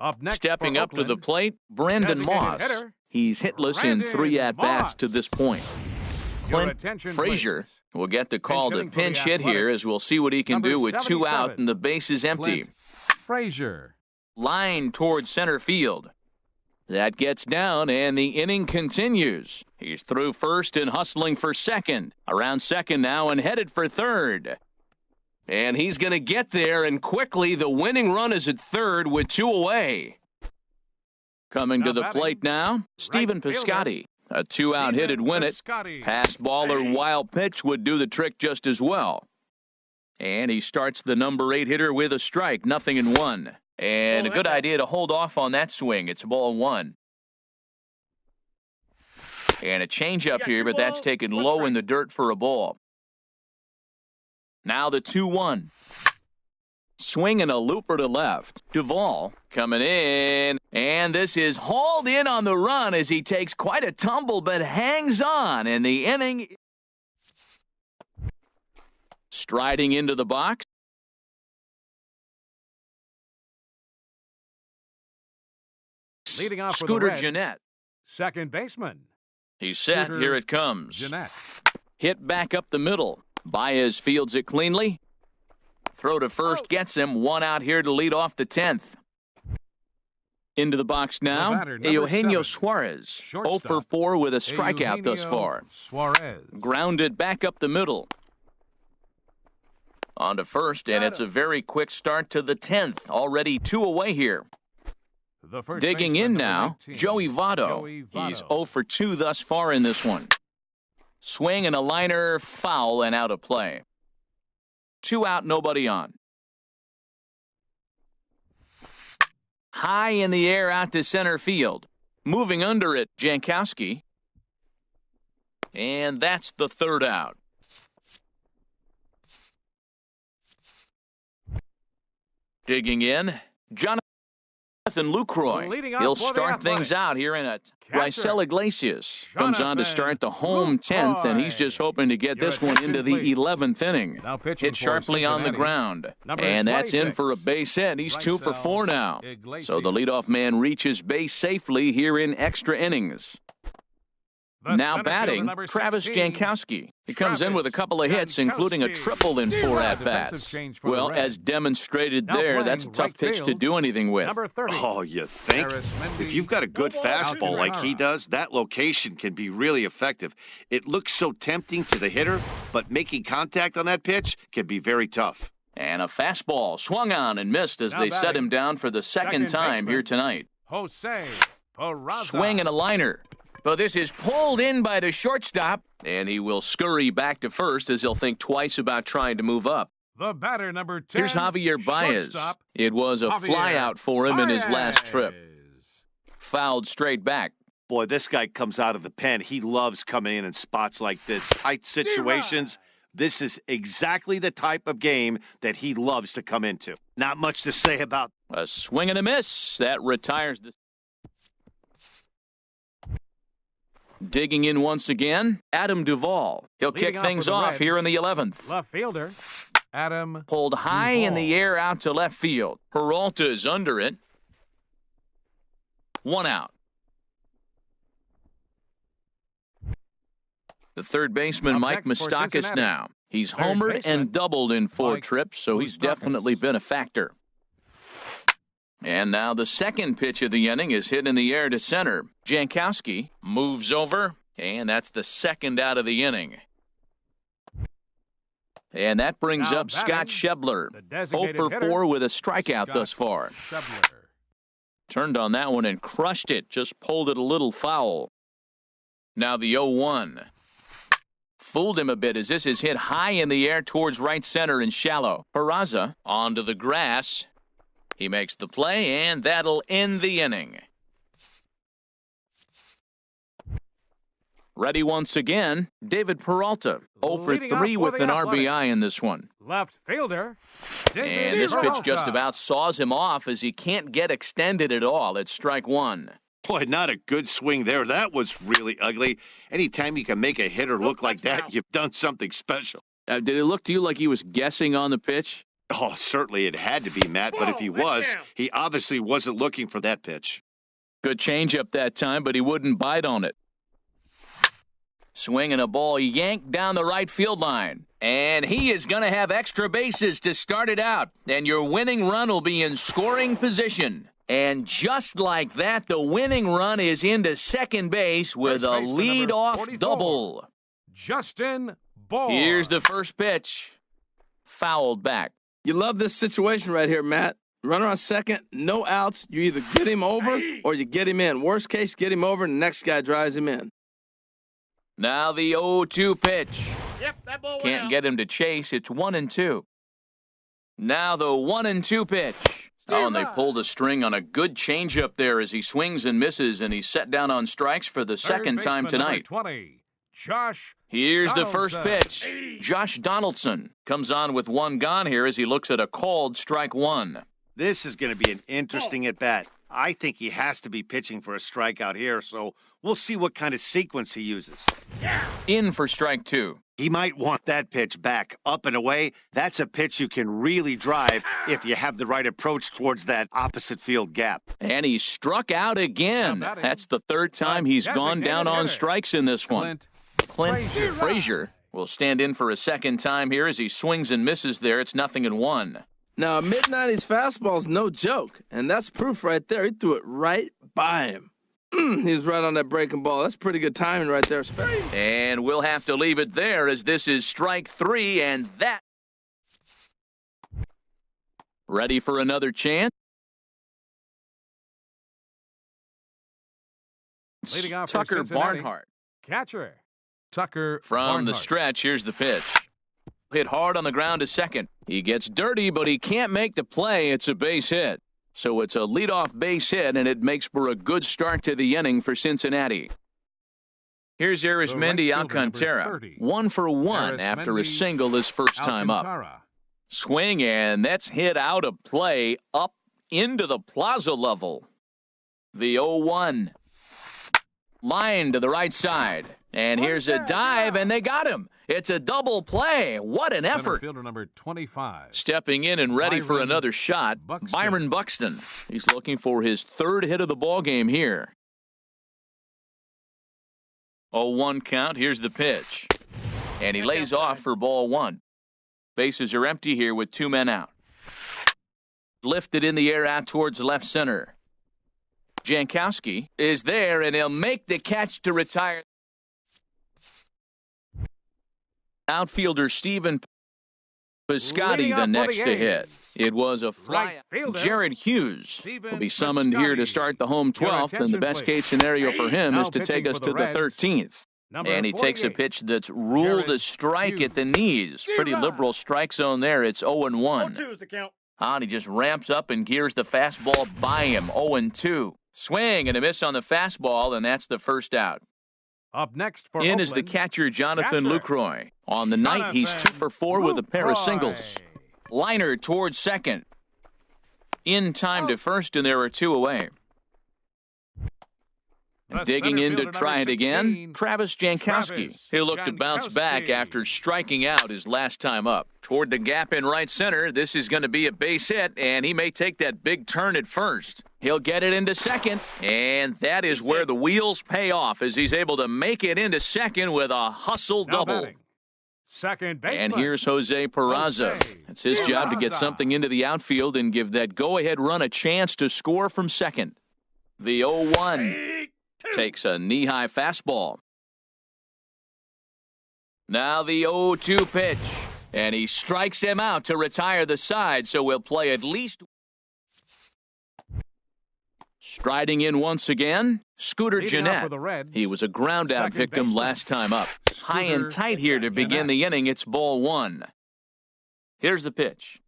Up next
Stepping
for
up to the
Oakland,
plate, Brandon
designated
Moss.
hitter,
He's hitless in 3
Brandon
at-bats
Moss.
to this point.
Your
Clint
attention,
Frazier
please.
will get the call to
hitting for the
pinch hit here,
Athletics,
as we'll see what he can
number
do with 2 out
77,
and the base is empty.
Clint Frazier.
Line towards center field. That gets down, and the inning continues. He's through first and hustling for second. Around second now and headed for third. And he's going to get there, and quickly the winning run is at third with 2 away. Coming to
Now
the
batting,
plate now, Stephen
fielder,
Piscotty. A 2-out hit would win it.
Piscotty.
Pass ball or wild pitch would do the trick just as well. And he starts the number 8 hitter with a strike, 0-1. And a good idea to hold off on that swing. It's ball 1. And a changeup here, but that's taken low in the dirt for a ball. Now the 2-1. Swing and a looper to left. Duvall coming in. And this is hauled in on the run as he takes quite a tumble, but hangs on. And the inning striding into the box.
Leading off for the
Scooter
Reds,
Jeanette.
second baseman,
He's set.
Scooter
Here it comes.
Jeanette.
Hit back up the middle. Baez fields it cleanly. Throw to first gets him. 1 out here to lead off the 10th. Into the box now,
batter, number
Eugenio
7,
Suarez. 0
shortstop,
for 4 with a strikeout thus
Eugenio
far.
Suarez.
Grounded back up the middle. On to first, and it's a very quick start to the 10th. Already 2 away here.
The first
Digging
baseman,
in
number
now,
18,
Joey Votto.
Joey
He's
Votto.
0 for 2 thus far in this one. Swing and a liner, foul and out of play. 2 out, nobody on. High in the air out to center field. Moving under it, Jankowski. And that's the 3rd out. Digging in, Jonathan Lucroy.
Leading off
He'll
for the
start things
Athletics.
out here in a
Catcher,
Raisel Iglesias comes on to start the home
Jonathan
10th, and he's just hoping to get
Your
this one into the
attention, please.
11th inning.
Now pitching
Hit
for
sharply on the
Cincinnati,
ground.
number
And that's in
26,
for a base hit. He's 2 for
Raisel
4 now.
Iglesias.
So the leadoff man reaches base safely here in extra innings.
The
Now
center fielder,
batting,
number
Travis
16,
Jankowski. He comes in with a couple of hits,
Jankowski.
including a triple in 4
Defensive
at-bats.
change for the
Well,
Reds.
as demonstrated
Now
there, that's a
playing
tough
right
pitch to
field,
do anything with.
number 30.
Oh, you think?
Harris Mendy.
If you've got a good
No ball,
fastball like he
Alcantara.
does, that location can be really effective. It looks so tempting to the hitter, but making contact on that pitch can be very tough.
And a fastball swung on and missed as
Now
they set
batting,
him down for the second time
baseman,
here tonight.
Jose Peraza.
Swing and a liner. But this is pulled in by the shortstop, and he will scurry back to first as he'll think twice about trying to move up.
The batter, number 10.
Here's Javier Baez.
shortstop,
It was a
Javier
flyout for him in his last
Baez.
trip. Fouled straight back.
Boy, this guy comes out of the pen. He loves coming in spots like this, tight situations. This is exactly the type of game that he loves to come into. Not much to say about.
A swing and a miss. That retires the. Digging in once again, Adam Duvall. He'll
Leading
kick
off
things
for the
off
Reds.
here in the 11th.
Left fielder, Adam
Pulled high in the
Duvall.
air out to left field. Peralta is under it. 1 out. The third baseman,
Up
Mike
next for
Moustakas
Cincinnati,
now. He's
Third
homered
baseman,
and doubled in 4
Mike
trips, so he's
Moustakas.
definitely been a factor. And now the second pitch of the inning is hit in the air to center. Jankowski moves over, and that's the second out of the inning. And that brings
Now
up Scott
batting,
Schebler,
the
0
designated
for
hitter,
4 with a strikeout
Scott
thus far.
Schebler.
Turned on that one and crushed it, just pulled it a little foul. Now the 0-1. Fooled him a bit as this is hit high in the air towards right center and shallow. Peraza onto the grass. He makes the play, and that'll end the inning. Ready once again, David Peralta, 0 for
Leading
3
up for
with
the
an
Athletics.
RBI in this one.
Left fielder, David
And this pitch
Peralta.
just about saws him off as he can't get extended at all. It's strike 1.
Boy, not a good swing there. That was really ugly. Anytime you can make a hitter look like
that's
that,
foul.
you've done something special.
Did it look to you like he was guessing on the pitch?
Oh, certainly it had to be, Matt, but if he
Whoa, that's
was,
down.
he obviously wasn't looking for that pitch.
Good changeup that time, but he wouldn't bite on it. Swinging a ball yanked down the right field line. And he is going to have extra bases to start it out. And your winning run will be in scoring position. And just like that, the winning run is into second base with
First
a
baseman number
lead-off
44.
double.
Justin Bohr.
Here's the first pitch. Fouled back.
You love this situation right here, Matt. Runner on second, no outs. You either get him over or you get him in. Worst case, get him over and the next guy drives him in.
Now the 0-2 pitch.
Yep, that ball went
Can't
out.
get him to chase. It's 1-2. Now the 1-2 pitch.
Stay
And they
alive.
pulled a string on a good changeup there as he swings and misses, and he's set down on strikes for the
Third
second time
baseman, number
tonight.
20, Josh
Here's the first
Donaldson.
pitch. Josh Donaldson comes on with one gone here as he looks at a called strike 1.
This is going to be an interesting at-bat. I think he has to be pitching for a strikeout here, so we'll see what kind of sequence he uses.
In for strike 2.
He might want that pitch back, up and away. That's a pitch you can really drive if you have the right approach towards that opposite field gap.
And he struck out again.
Now batting,
That's the third time he's gone down on
hitter,
strikes in this one.
Clint
Clint Frazier will stand in for a second time here as he swings and misses there. It's 0-1.
Now, a mid-90s fastball's no joke, and that's proof right there. He threw it right by him. He was right on that breaking ball. That's pretty good timing right there, especially.
And we'll have to leave it there as this is strike 3, and that. Ready for another chance?
Leading off for
Tucker
Cincinnati,
Barnhart.
catcher, Tucker
From the
Barnhart.
stretch, here's the pitch. Hit hard on the ground to second. He gets dirty, but he can't make the play. It's a base hit. So it's a leadoff base hit, and it makes for a good start to the inning for Cincinnati. Here's Arismendi
right fielder, number
Alcantara.
30.
1 for 1 after a
Arismendi
single his first time up.
Alcantara.
Swing, and that's hit out of play up into the plaza level. The 0-1. Line to the right side. And here's a dive, and they got him. It's a double play. What an
Center
effort.
fielder number 25.
Stepping in and ready for
Byron
another shot,
Buxton.
Byron Buxton. He's looking for his third hit of the ball game here. 0-1 count. Here's the pitch. And he lays off for ball 1. Bases are empty here with 2 men out. Lifted in the air out towards left center. Jankowski is there, and he'll make the catch to retire. Outfielder Stephen Piscotty
Leading
the
off for
next
the
to
A's.
hit. It was a fly.
Right fielder,
Jared Hughes
Stephen
will be summoned here to
Piscotty.
start the home
Your
12th, and the
attention,
best
please.
case scenario for him
Now
is to take
pitching
us
for
to
the
the
Reds,
13th.
Number
And he takes a
48.
pitch that's ruled
Jared
a strike at the
Hughes.
knees. Pretty liberal strike zone there. It's 0-1.
0-2 is the count.
And he just ramps up and gears the fastball by him. 0-2. Swing and a miss on the fastball, and that's the first out.
Up next for
In is the
Oakland,
catcher, Jonathan
catcher,
Lucroy. On the night, he's 2 for 4 with a pair of
Lucroy.
singles. Liner towards second. In time to first, and there are 2 away.
The
Digging
center
in to
fielder,
try it
number
again,
16,
Travis Jankowski.
Travis
He'll look to bounce back
Jankowski.
after striking out his last time up. Toward the gap in right center, this is going to be a base hit, and he may take that big turn at first. He'll get it into second, and that is where the wheels pay off as he's able to make it into second with a hustle
Now
double.
batting, Second baseman.
And here's Jose Peraza.
Jose
It's his job to get
Peraza.
something into the outfield and give that go-ahead run a chance to score from second. The 0-1 takes a knee-high fastball. Now the 0-2 pitch. And he strikes him out to retire the side, so we'll play at least. Striding in once again, Scooter
Leading off
Jeanette.
for the Reds,
He was a ground-out
second
victim
baseman.
last time up. High and
Scooter
tight here to begin
Jeanette.
the inning. It's ball one. Here's the pitch.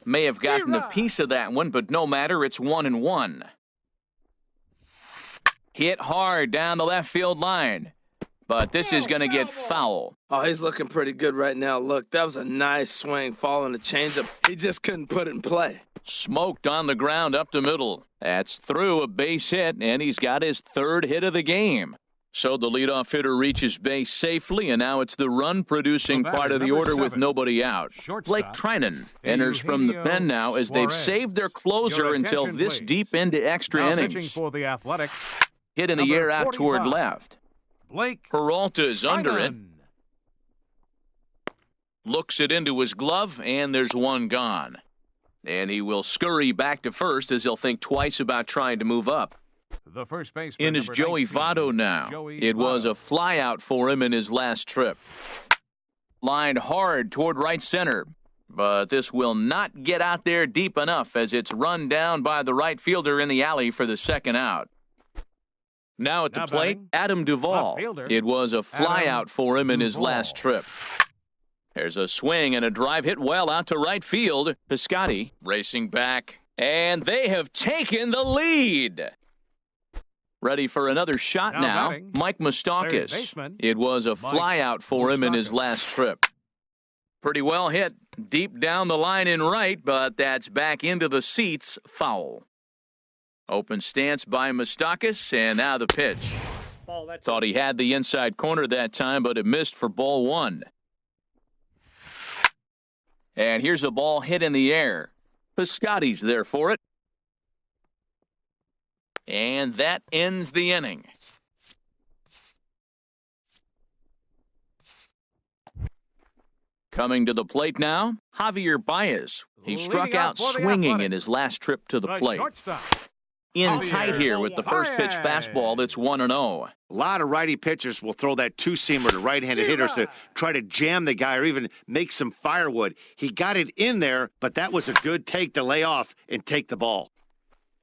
May have gotten a piece of that one, but no matter. It's 1-1. Hit hard down the left field line. But this is going to get foul.
Oh, he's looking pretty good right now. Look, that was a nice swing, following the changeup. He just couldn't put it in play.
Smoked on the ground up the middle. That's through a base hit, and he's got his third hit of the game. So the leadoff hitter reaches base safely, and now it's the run-producing
So
part of the
number
order with
7,
nobody out.
shortstop,
Blake Trinan enters from the
Eugenio
pen now as they've
Suarez.
saved their closer
Your
until
attention,
this
please.
deep into extra
Now
innings.
pitching for the Athletics,
Hit in the
number
air out toward
45.
left.
Blake
Peralta's under it.
Trinan.
Looks it into his glove, and there's one gone. And he will scurry back to first as he'll think twice about trying to move up.
The first baseman,
In is
number
Joey
19,
Votto now.
Joey
It was a
Votto.
flyout for him in his last trip. Lined hard toward right center. But this will not get out there deep enough as it's run down by the right fielder in the alley for the second out. Now at the
Now
plate,
batting,
Adam Duvall.
left fielder,
It was a flyout
Adam
for him in his
Duvall.
last trip. There's a swing and a drive hit well out to right field. Piscotty racing back, and they have taken the lead. Ready for another shot
Now
now.
batting,
Mike
third
Moustakas.
baseman,
It was a
Mike
flyout for him in his
Moustakas.
last trip. Pretty well hit deep down the line in right, but that's back into the seats, foul. Open stance by Moustakas, and now the pitch.
Ball, that's
Thought he had the inside corner that time, but it missed for ball one. And here's a ball hit in the air. Piscotty's there for it. And that ends the inning. Coming to the plate now, Javier Baez. He struck
Leading
out
out for the
swinging
Athletics,
in his last trip to the
the
plate.
shortstop.
In
Javier
tight here with the first pitch
Baez.
fastball that's 1-0.
A lot of righty pitchers will throw that two-seamer to right-handed hitters to try to jam the guy or even make some firewood. He got it in there, but that was a good take to lay off and take the ball.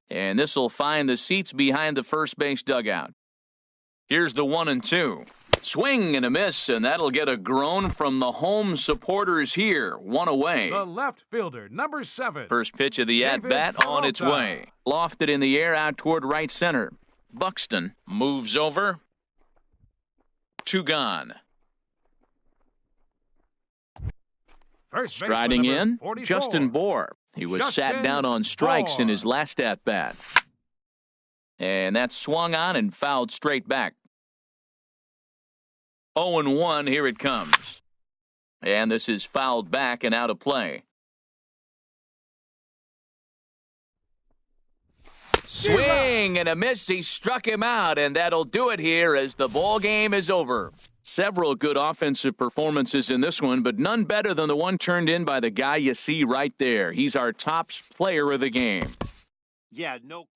And this will find the seats behind the first base dugout. Here's the 1-2. Swing and a miss, and that'll get a groan from the home supporters here. One away.
The left fielder, number 7.
First pitch of the
David
at-bat on its
Peralta.
way. Lofted in the air out toward right center. Buxton moves over. 2 gone.
First baseman,
Striding
number
in,
44.
Justin Bohr. He was sat
Justin
down on strikes in
Bohr.
his last at-bat. And that swung on and fouled straight back. 0-1, here it comes. And this is fouled back and out of play. Swing and a miss. He struck him out, and that'll do it here as the ball game is over. Several good offensive performances in this one, but none better than the one turned in by the guy you see right there. He's our top player of the game.
Yeah, no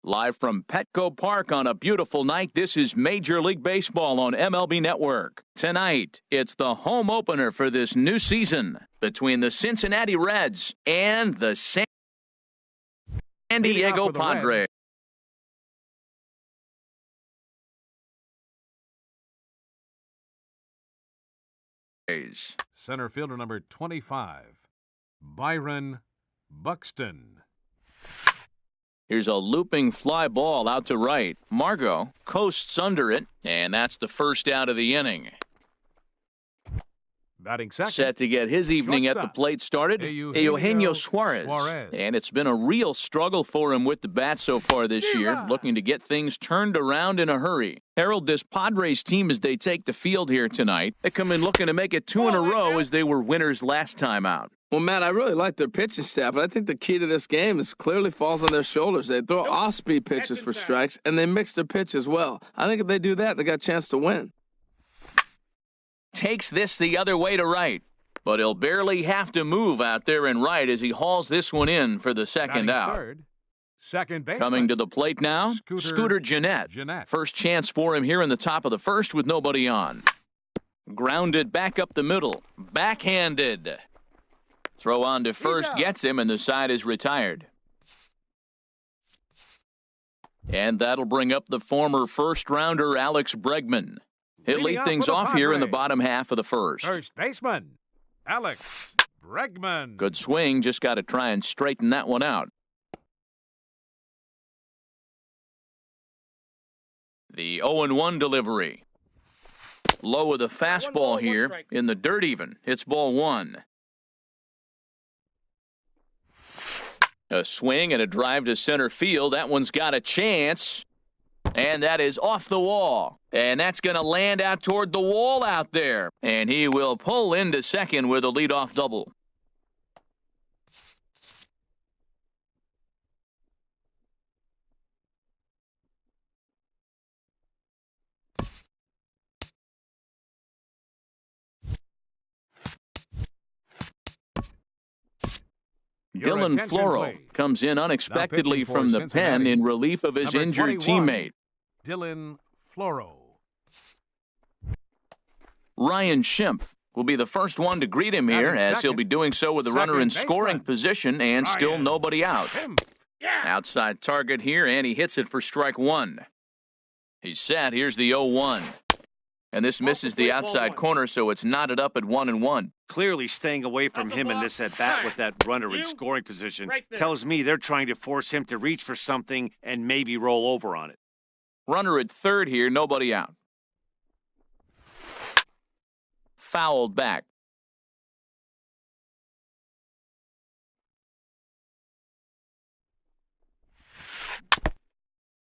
Live from Petco Park on a beautiful night, this is Major League Baseball on MLB Network. Tonight, it's the home opener for this new season between the Cincinnati Reds and the San Diego Padres.
Center fielder number 25, Byron Buxton.
Here's a looping fly ball out to right. Margot coasts under it, and that's the first out of the inning.
Batting second.
Set to get his evening at the plate started, Eugenio Suarez. And it's been a real struggle for him with the bat so far this year, looking to get things turned around in a hurry. Harold, this Padres team as they take the field here tonight, they come in looking to make it two in a row as they were winners last time out.
Well, Matt, I really like their pitching staff, but I think the key to this game is clearly falls on their shoulders. They throw off-speed pitches for strikes, and they mix their pitch as well. I think if they do that, they got a chance to win.
Takes this the other way to right, but he'll barely have to move out there in right as he hauls this one in for the second out.
Third, second baseman.
Coming to the plate now, Scooter Gennett. First chance for him here in the top of the first with nobody on. Grounded back up the middle, backhanded. Throw on to first gets him, and the side is retired. And that'll bring up the former first-rounder Alex Bregman. He'll lead things off here in the bottom half of the first.
First baseman, Alex Bregman.
Good swing, just got to try and straighten that one out. The 0-1 delivery. Low with a fastball here in the dirt even. It's ball one. A swing and a drive to center field. That one's got a chance. And that is off the wall. And that's going to land out toward the wall out there. And he will pull into second with a leadoff double. Dylan Floro comes in unexpectedly from the pen in relief of his injured teammate.
Dylan Floro.
Ryan Schimpf will be the first one to greet him here, as he'll be doing so with the runner in scoring position and still nobody out. Outside target here, and he hits it for strike one. He's set. Here's the 0-1. And this misses the outside corner, so it's knotted up at 1-1.
Clearly staying away from him in this at-bat with that runner in scoring position tells me they're trying to force him to reach for something and maybe roll over on it.
Runner at third here, nobody out. Fouled back.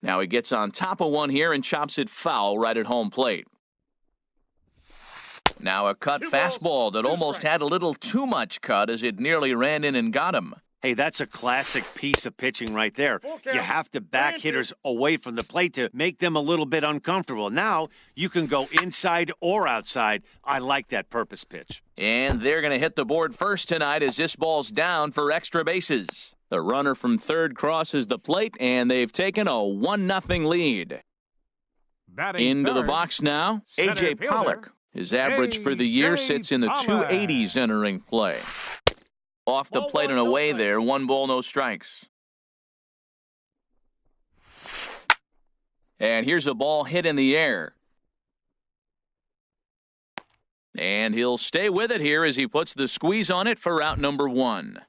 Now he gets on top of one here and chops it foul right at home plate. Now a cut fastball that almost had a little too much cut as it nearly ran in and got him.
Hey, that's a classic piece of pitching right there. You have to back hitters away from the plate to make them a little bit uncomfortable. Now you can go inside or outside. I like that purpose pitch.
And they're going to hit the board first tonight as this ball's down for extra bases. The runner from third crosses the plate, and they've taken a 1-0 lead. Into the box now, A.J. Pollock. His average for the year sits in the 280s entering play. Off the plate and away there, 1 ball, no strikes. And here's a ball hit in the air. And he'll stay with it here as he puts the squeeze on it for out number 1.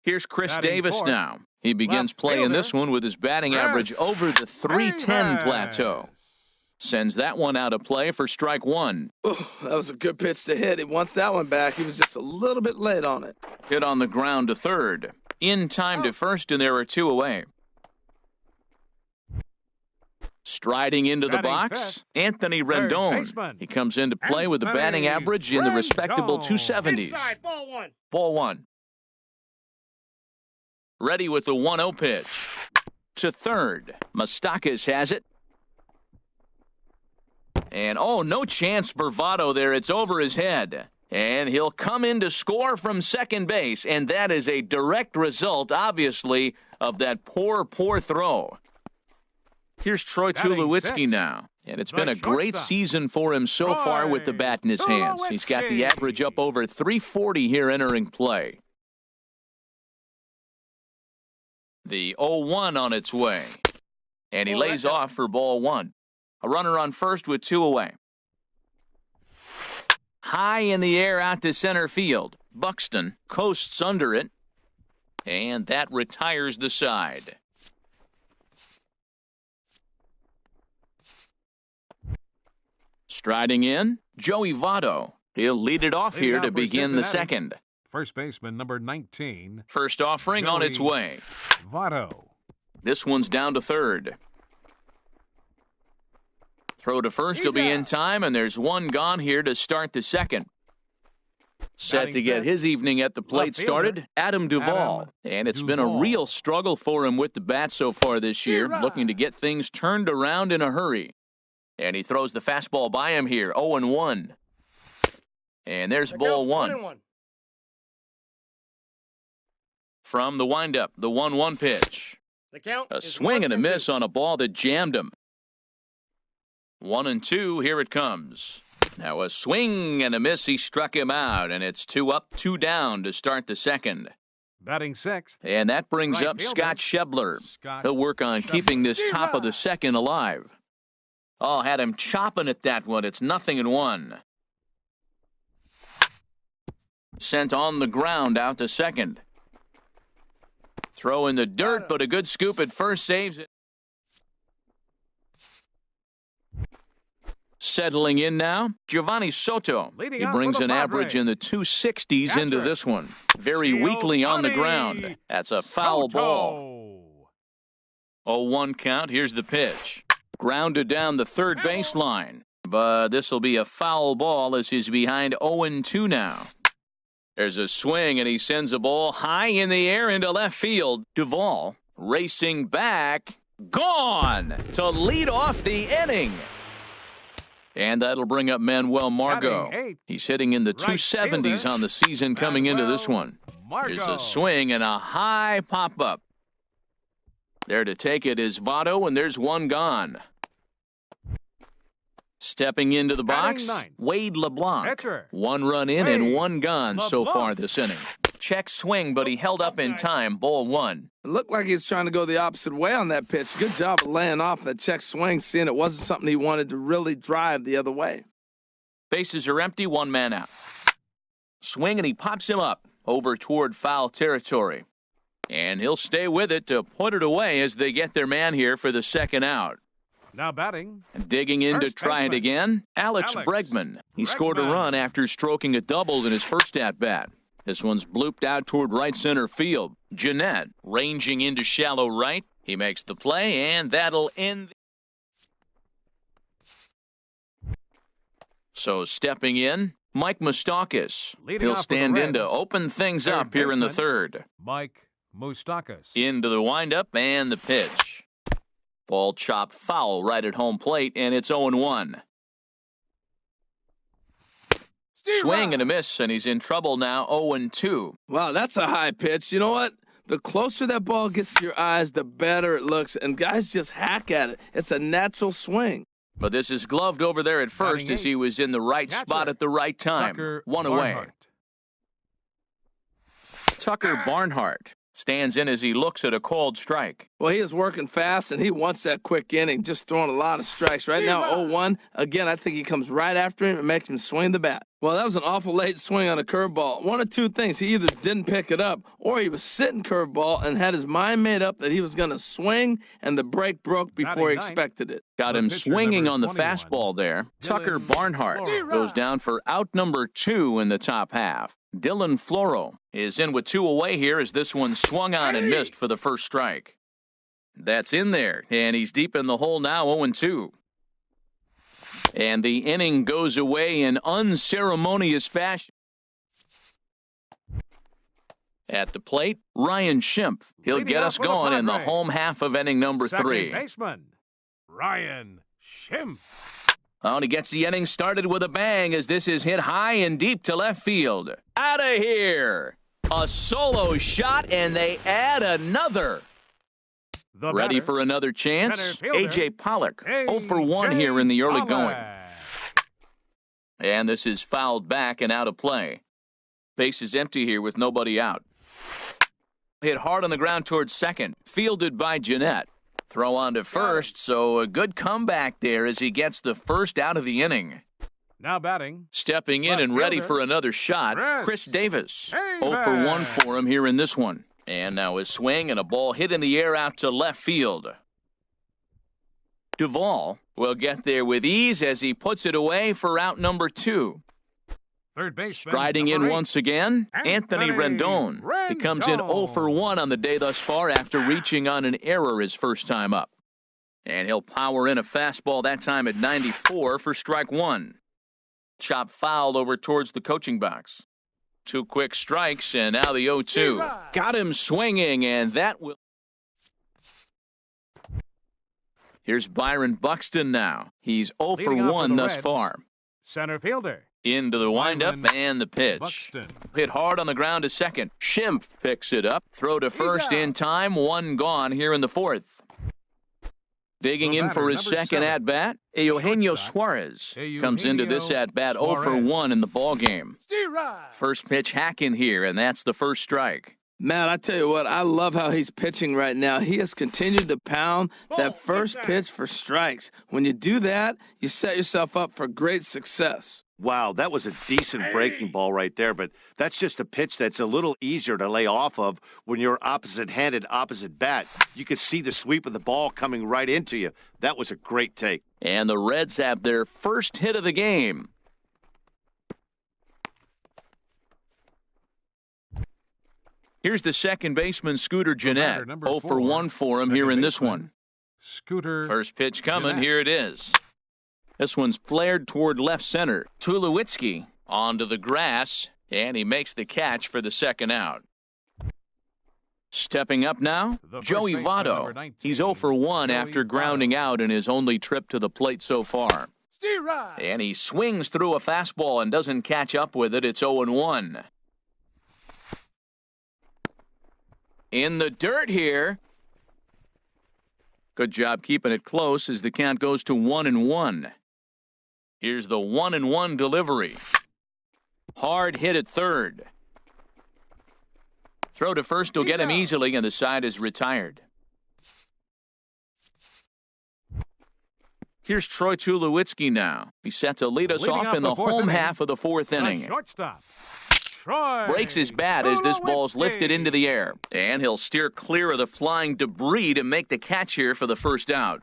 Here's Chris Davis now. He begins playing this one with his batting average over the 310 plateau. Sends that one out of play for strike 1.
Oh, that was a good pitch to hit. He wants that one back. He was just a little bit late on it.
Hit on the ground to third. In time to first, and there are 2 away. Striding into the box, Anthony Rendon. He comes into play with a batting average in the respectable 270s. Ball 1. Ready with the 1-0 pitch. To third. Moustakas has it. And, oh, no chance for Votto there. It's over his head. And he'll come in to score from second base, and that is a direct result, obviously, of that poor throw. Here's Troy Tulowitzki now. And it's been a great season for him so far with the bat in his hands. He's got the average up over 340 here entering play. The 0-1 on its way. And he lays off for ball one. A runner on first with 2 away. High in the air out to center field. Buxton coasts under it. And that retires the side. Striding in, Joey Votto. He'll lead it off here to begin the second.
First baseman number 19.
First offering on its way.
Votto.
This one's down to third. Throw to first will be in time, and there's one gone here to start the second. Set to get his evening at the plate started, Adam Duvall. And it's been a real struggle for him with the bat so far this year, looking to get things turned around in a hurry. And he throws the fastball by him here, 0-1. And there's ball one. From the windup, the 1-1 pitch. A swing and a miss on a ball that jammed him. 1-2, here it comes. Now a swing and a miss, he struck him out, and it's 2 up, 2 down to start the second.
Batting sixth.
And that brings up Scott Schebler. He'll work on keeping this top of the second alive. Oh, had him chopping at that one. It's 0-1. Sent on the ground out to second. Throw in the dirt, but a good scoop at first saves it. Settling in now, Giovanni Soto. He brings an average in the 260s into this one. Very weakly on the ground. That's a foul ball. 0-1 count. Here's the pitch. Grounded down the third baseline. But this will be a foul ball as he's behind 0-2 now. There's a swing, and he sends a ball high in the air into left field. Duvall racing back. Gone to lead off the inning. And that'll bring up Manuel Margot. He's hitting in the 270s on the season coming into this one. Here's a swing and a high pop-up. There to take it is Votto, and there's one gone. Stepping into the box, Wade LeBlanc. 1 run in and 1 gone so far this inning. Check swing, but he held up in time. Ball 1.
It looked like he was trying to go the opposite way on that pitch. Good job of laying off that check swing, seeing it wasn't something he wanted to really drive the other way.
Bases are empty, 1 man out. Swing, and he pops him up over toward foul territory. And he'll stay with it to put it away as they get their man here for the second out.
Now batting.
Digging in to try it again, Alex Bregman. He scored a run after stroking a double in his first at-bat. This one's blooped out toward right center field. Jeanette ranging into shallow right. He makes the play, and that'll end. So stepping in, Mike Moustakas. He'll stand in to open things up here in the third.
Mike Moustakas.
Into the windup and the pitch. Ball chopped foul right at home plate, and it's 0-1. Swing and a miss, and he's in trouble now, 0-2.
Wow, that's a high pitch. You know what? The closer that ball gets to your eyes, the better it looks, and guys just hack at it. It's a natural swing.
But this is gloved over there at first as he was in the right spot at the right time. 1 away. Tucker Barnhart stands in as he looks at a called strike.
Well, he is working fast, and he wants that quick inning, just throwing a lot of strikes. Right now, 0-1. Again, I think he comes right after him and makes him swing the bat. Well, that was an awful late swing on a curveball. One of two things. He either didn't pick it up, or he was sitting curveball and had his mind made up that he was going to swing, and the break broke before he expected it.
Got him swinging on the fastball there. Tucker Barnhart goes down for out number 2 in the top half. Dylan Floro is in with 2 away here as this one swung on and missed for the first strike. That's in there, and he's deep in the hole now, 0-2. And the inning goes away in unceremonious fashion. At the plate, Ryan Schimpf. He'll get us going in the home half of inning number 3.
Second baseman, Ryan Schimpf.
Oh, and he gets the inning started with a bang as this is hit high and deep to left field. Out of here. A solo shot, and they add another.
The
Ready
batter,
for another chance?
center fielder,
A.J. Pollock, 0 for 1
A.J.
here in the early
Pollock.
going. And this is fouled back and out of play. Base is empty here with nobody out. Hit hard on the ground towards second. Fielded by Jeanette. Throw on to first, so a good comeback there as he gets the first out of the inning.
Now batting,
Stepping in
left
and ready
fielder,
for another shot, Chris Davis. 0 for 1 for him here in this one. And now his swing and a ball hit in the air out to left field. Duvall will get there with ease as he puts it away for out number 2.
third baseman,
Striding in
number 8,
once again, Anthony Rendon. He comes in 0 for 1 on the day thus far after reaching on an error his first time up. And he'll power in a fastball that time at 94 for strike 1. Chop foul over towards the coaching box. 2 quick strikes, and now the 0-2. Got him swinging, and that will... Here's Byron Buxton now. He's 0 for
Leading off
1
for the
thus
Reds.
far.
center fielder,
Into the windup
Byron
and the pitch.
Buxton.
Hit hard on the ground to second. Schimpf picks it up. Throw to first in time. 1 gone here in the 4th. Digging
The
in
batter,
for his
number
second
7,
at-bat, Eugenio
shortstop,
Suarez comes into this at-bat 0 for 1 in the ballgame. First pitch hacking here, and that's the first strike.
Man, I tell you what, I love how he's pitching right now. He has continued to pound that first pitch for strikes. When you do that, you set yourself up for great success.
Wow, that was a decent breaking ball right there, but that's just a pitch that's a little easier to lay off of when you're opposite-handed, opposite bat. You could see the sweep of the ball coming right into you. That was a great take.
And the Reds have their first hit of the game. Here's the second baseman, Scooter Jeanette.
batter, number
0 for
4,
1 for him here
second
in this
baseman,
one.
Scooter.
First pitch coming.
Jeanette.
Here it is. This one's flared toward left center. Tulowitzki onto the grass, and he makes the catch for the second out. Stepping up now,
The first
Joey
baseman, number
Votto.
19,
He's 0 for 1
Joey
after
Votto.
grounding out in his only trip to the plate so far. And he swings through a fastball and doesn't catch up with it. It's 0-1. In the dirt here. Good job keeping it close as the count goes to 1-1. Here's the 1-1 delivery. Hard hit at third. Throw to first will get him easily, and the side is retired. Here's Troy Tulowitzki now. He's set to lead us
Leading
off
off
in
the
the
fourth
home
inning,
half of the 4th
The
inning.
shortstop, Troy.
Breaks his bat as this ball's
Tulowitzki.
lifted into the air. And he'll steer clear of the flying debris to make the catch here for the first out.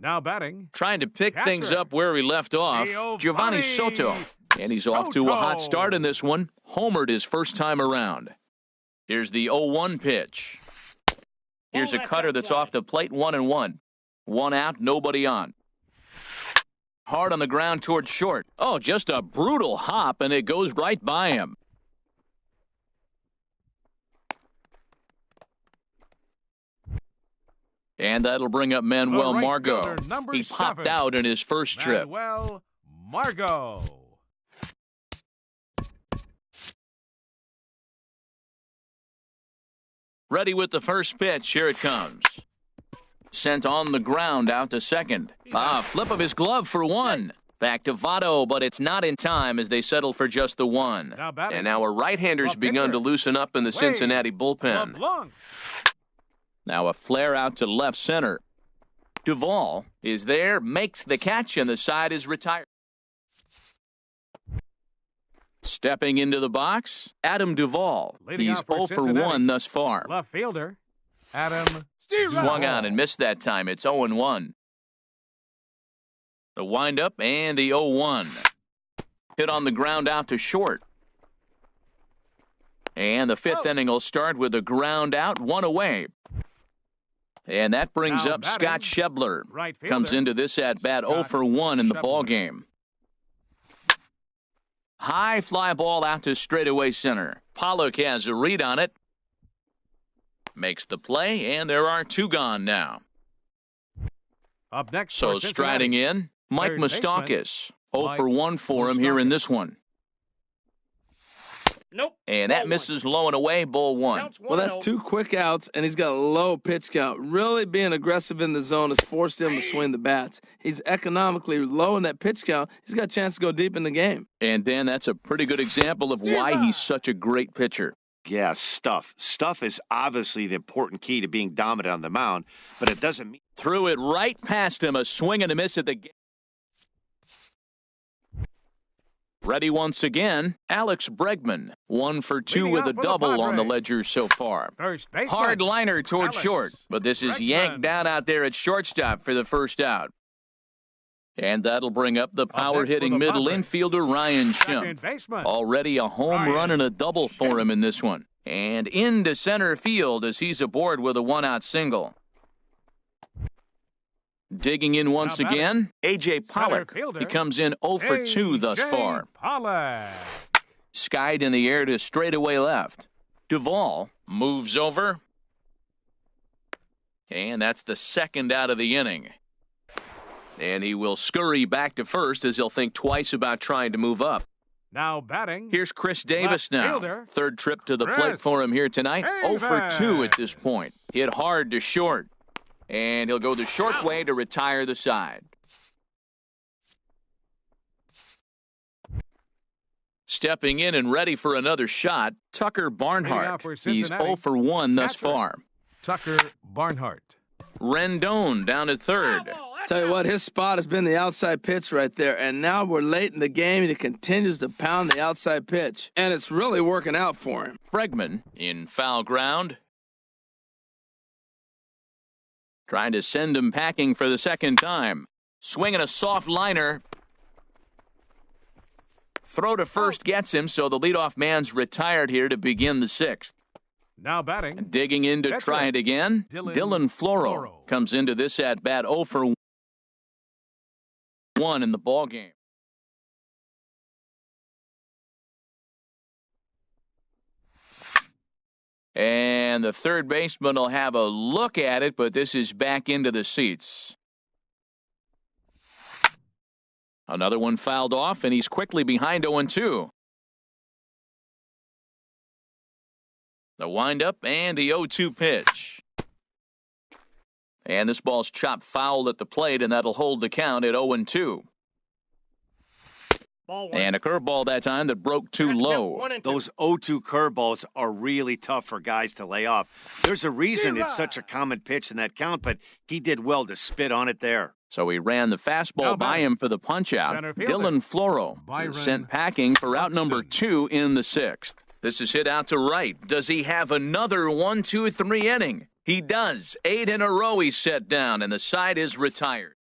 Now batting,
Trying to pick
Catcher.
things up where he left off, Giovanni Soto. And he's off to a hot start in this one. Homered his first time around. Here's the 0-1 pitch. Here's a cutter that's off the plate, 1-1. 1 out, nobody on. Hard on the ground towards short. Oh, just a brutal hop, and it goes right by him. And that'll bring up Manuel
right
Margot.
fielder, number
He popped
7,
out in his first trip.
Manuel Margot.
Ready with the first pitch. Here it comes. Sent on the ground out to second. Flip of his glove for 1. Back to Votto, but it's not in time as they settle for just the 1.
Now batting.
And now a right-hander's
The
begun
pitcher.
to loosen up in the Cincinnati bullpen.
LeBlanc.
Now a flare out to left center. Duvall is there, makes the catch, and the side is retired. Stepping into the box, Adam Duvall.
Leading
He's
off for
0 for
Cincinnati.
1 thus far.
Left fielder, Adam
Swung on and missed that time. It's 0-1. The windup and the 0-1. Hit on the ground out to short. And the 5th inning will start with a ground out, 1 away. And that brings
Now
up
batting,
Scott Schebler.
right fielder,
Comes into this at-bat 0 for 1 in the
Schebler.
ball game. High fly ball out to straightaway center. Pollock has a read on it. Makes the play, and there are 2 gone now.
Up next,
So
for
striding
Cincinnati,
in, Mike
Third baseman,
Moustakas, 0
Mike
for 1 for him here in
Moustakas.
this one.
Nope.
And
Ball
that misses low and away, ball one.
Counts
Well, that's
1-0.
2 quick outs, and he's got a low pitch count. Really being aggressive in the zone has forced him to swing the bats. He's economically low in that pitch count. He's got a chance to go deep in the game.
And Dan, that's a pretty good example of why he's such a great pitcher.
Yeah, stuff. Stuff is obviously the important key to being dominant on the mound, but it doesn't mean.
Threw it right past him, a swing and a miss at the game. Ready once again, Alex Bregman, 1 for 2
Leading
with
off
a
for the
double on the
Padres.
ledger so far.
First baseman,
Hard liner towards
Alex
short, but this is
Bregman.
yanked down out there at shortstop for the first out. And that'll bring up the power-hitting
the
middle
Padres.
infielder Ryan
Second
Schimpf.
baseman,
Already a home
Ryan
run and a double for him in this one. And into center field as he's aboard with a one-out single. Digging in once
Now batting.
again, A.J. Pollock.
fielder,
He comes in 0 for 2 thus
A.J.
far.
Pollock.
Skied in the air to straightaway left. Duvall moves over. And that's the second out of the inning. And he will scurry back to first as he'll think twice about trying to move up.
Now batting,
Here's Chris Davis
Left
now.
fielder,
Third trip to the
Chris
plate for him here tonight. 0 for 2 at
Davis.
this point. Hit hard to short. And he'll go the short way to retire the side. Stepping in and ready for another shot, Tucker Barnhart.
for
He's
Cincinnati,
0 for 1 thus
Patrick.
far.
Tucker Barnhart.
Rendon down at third.
Tell you what, his spot has been the outside pitch right there, and now we're late in the game, and he continues to pound the outside pitch, and it's really working out for him.
Bregman in foul ground. Trying to send him packing for the second time. Swinging a soft liner. Throw to first gets him, so the leadoff man's retired here to begin the sixth.
Now batting,
Digging in to
That's
try
it.
it again.
Dylan
Dylan Floro
Floro.
comes into this at bat 0 for 1 in the ball game. And the third baseman will have a look at it, but this is back into the seats. Another one fouled off, and he's quickly behind 0-2. The windup and the 0-2 pitch. And this ball's chopped foul at the plate, and that'll hold the count at 0-2.
Ball one.
And a curveball that time that broke too
Count
low.
1 and 2.
Those 0-2 curveballs are really tough for guys to lay off. There's a reason it's such a common pitch in that count, but he did well to spit on it there.
So he ran the fastball
Now
by
batting,
him for the punch-out.
center fielder,
Dylan Floro
Byron
is sent packing for out number
Buxton.
2 in the sixth. This is hit out to right. Does he have another 1-2-3 inning? He does. 8 in a row he's set down, and the side is retired.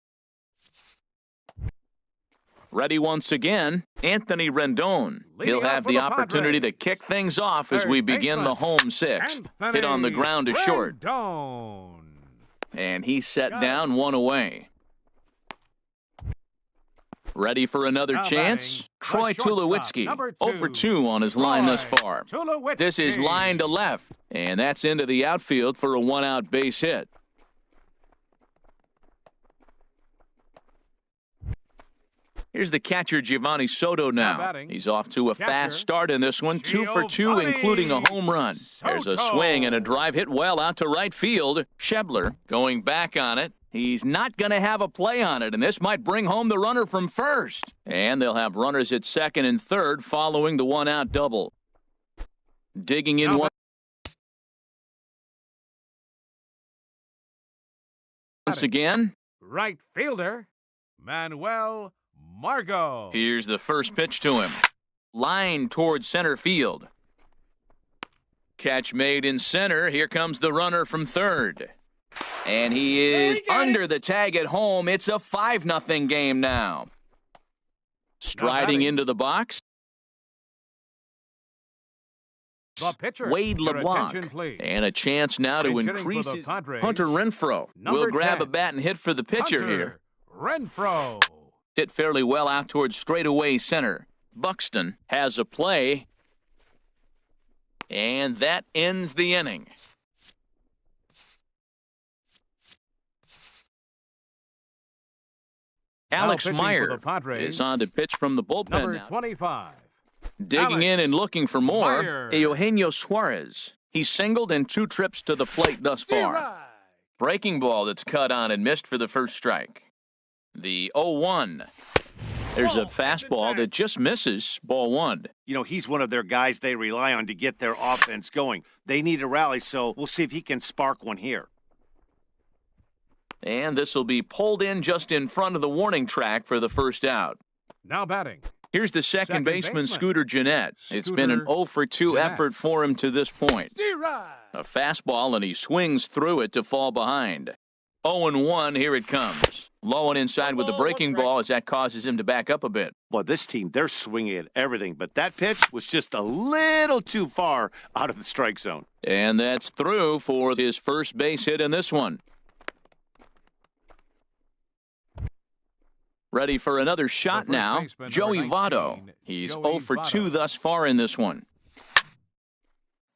Ready once again, Anthony Rendon.
Leading
He'll
off
have
for
the
the
opportunity
Padres.
to kick things off as
Third
we begin
baseman,
the home sixth.
Anthony
Hit on the ground to short.
Rendon.
And he's set
Got
down 1 away. Ready for another
Now
chance?
batting, the
Troy
shortstop,
Tulowitzki,
number
0 for
2,
2 on his line thus
Troy
far.
Tulowitzki.
This is line to left, and that's into the outfield for a 1-out base hit. Here's the catcher, Giovanni Soto now.
batting,
He's off to a
catcher,
fast start in this one, 2 for 2,
Giovanni
including a home run. There's a
Soto.
swing and a drive hit well out to right field. Schebler going back on it. He's not going to have a play on it, and this might bring home the runner from first. And they'll have runners at second and third following the 1-out double. Digging in
Now
once again.
Right fielder, Manuel Margot.
Here's the first pitch to him. Line towards center field. Catch made in center. Here comes the runner from third. And he is under the tag at home. It's a 5-0 game now. Striding
batting.
into the box,
The pitcher.
Wade
Your
LeBlanc.
attention, please.
And a chance now to
Pinch hitting for
increase
the
his...
Padres,
Hunter Renfroe
number
will grab
10.
a bat and hit for the pitcher
Hunter
here.
Renfroe.
Hit fairly well out towards straightaway center. Buxton has a play. And that ends the inning. Alex
pitching for
Meyer
the Padres,
is on to pitch from the bullpen
number
now.
25.
Digging in and looking for more,
Meyer.
Eugenio Suarez. He's singled in 2 trips to the plate thus far. Breaking ball that's cut on and missed for the first strike. The 0-1. There's a fastball that just misses, ball 1.
You know, he's one of their guys they rely on to get their offense going. They need a rally, so we'll see if he can spark one here.
And this will be pulled in just in front of the warning track for the first out.
Now batting.
Here's the second baseman, Scooter Gennett. It's been an
Scooter
0 for 2
Gennett.
effort for him to this point. A fastball, and he swings through it to fall behind. 0-1, here it comes. Low and inside with the breaking ball as that causes him to back up a bit.
Well, this team, they're swinging at everything, but that pitch was just a little too far out of the strike zone.
And that's through for his first base hit in this one. Ready for another shot now,
baseman,
Joey
number
Votto.
19,
He's
Joey
0 for 2
Votto.
thus far in this one.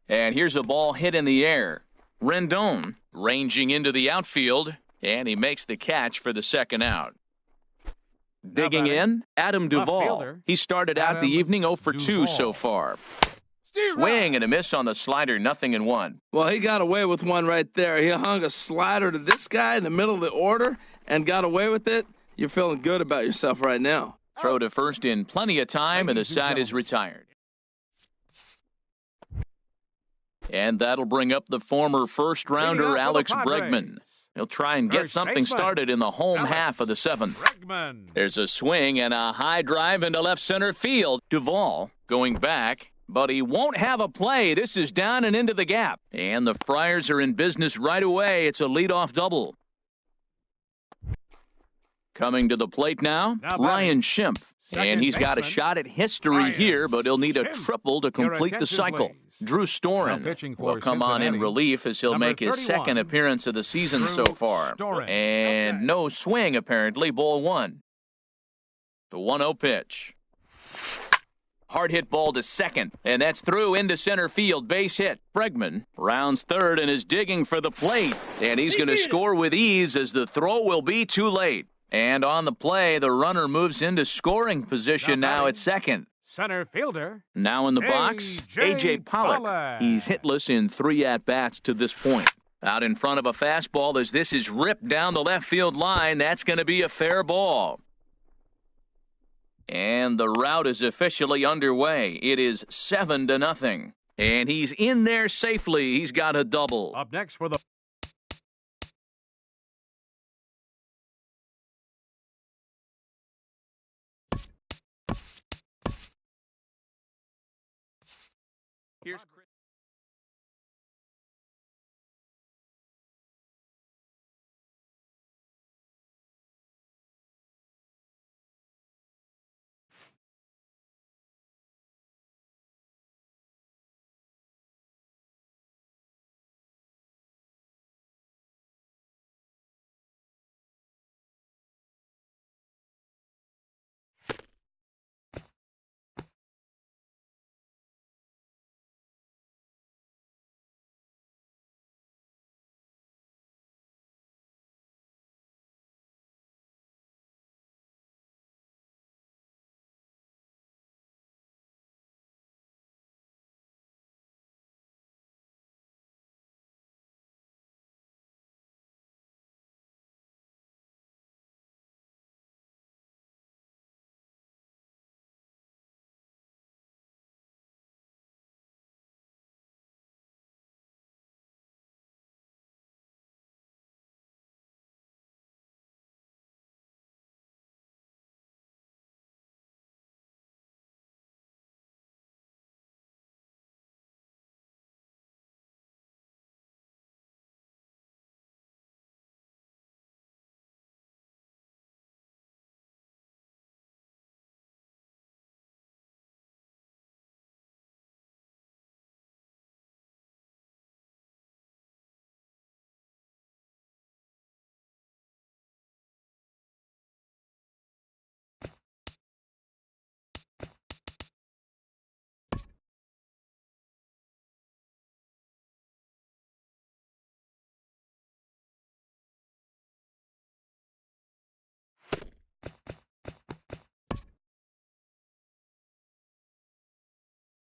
And here's a ball hit in the air. Rendon ranging into the outfield, and he makes the catch for the second out. Digging
batting,
in, Adam Duvall.
fielder,
He started out the
Adam
evening 0 for 2
Duvall.
so far. Swing and a miss on the slider, 0-1.
Well, he got away with one right there. He hung a slider to this guy in the middle of the order and got away with it. You're feeling good about yourself right now.
Throw to first in plenty of time, and the side is retired. And that'll bring up the former first-rounder Alex Bregman. He'll try and get
First
something
baseman,
started in the home
Alex
half of the 7th.
Bregman.
There's a swing and a high drive into left center field. Duvall going back, but he won't have a play. This is down and into the gap. And the Friars are in business right away. It's a leadoff double. Coming to the plate now, Ryan Schimpf. And he's got a
baseman,
shot at history
Ryan
here, but he'll need a
Schimpf.
triple to complete the
attention,
cycle.
please.
Drew
Now
Storen
pitching for
will come on in
Cincinnati,
relief as he'll
number
make his
31,
second appearance of the season
Drew
so far.
Storen.
And no swing, apparently, ball 1. The 1-0 pitch. Hard hit ball to second, and that's through into center field. Base hit. Bregman rounds third and is digging for the plate. And he's going to score with ease as the throw will be too late. And on the play, the runner moves into scoring position now at second.
Center fielder.
Now in the box, A.J. Pollock. He's hitless in 3 at-bats to this point. Out in front of a fastball as this is ripped down the left field line. That's going to be a fair ball. And the rout is officially underway. It is 7-0. And he's in there safely. He's got a double.
Up next for the
Here's Chris.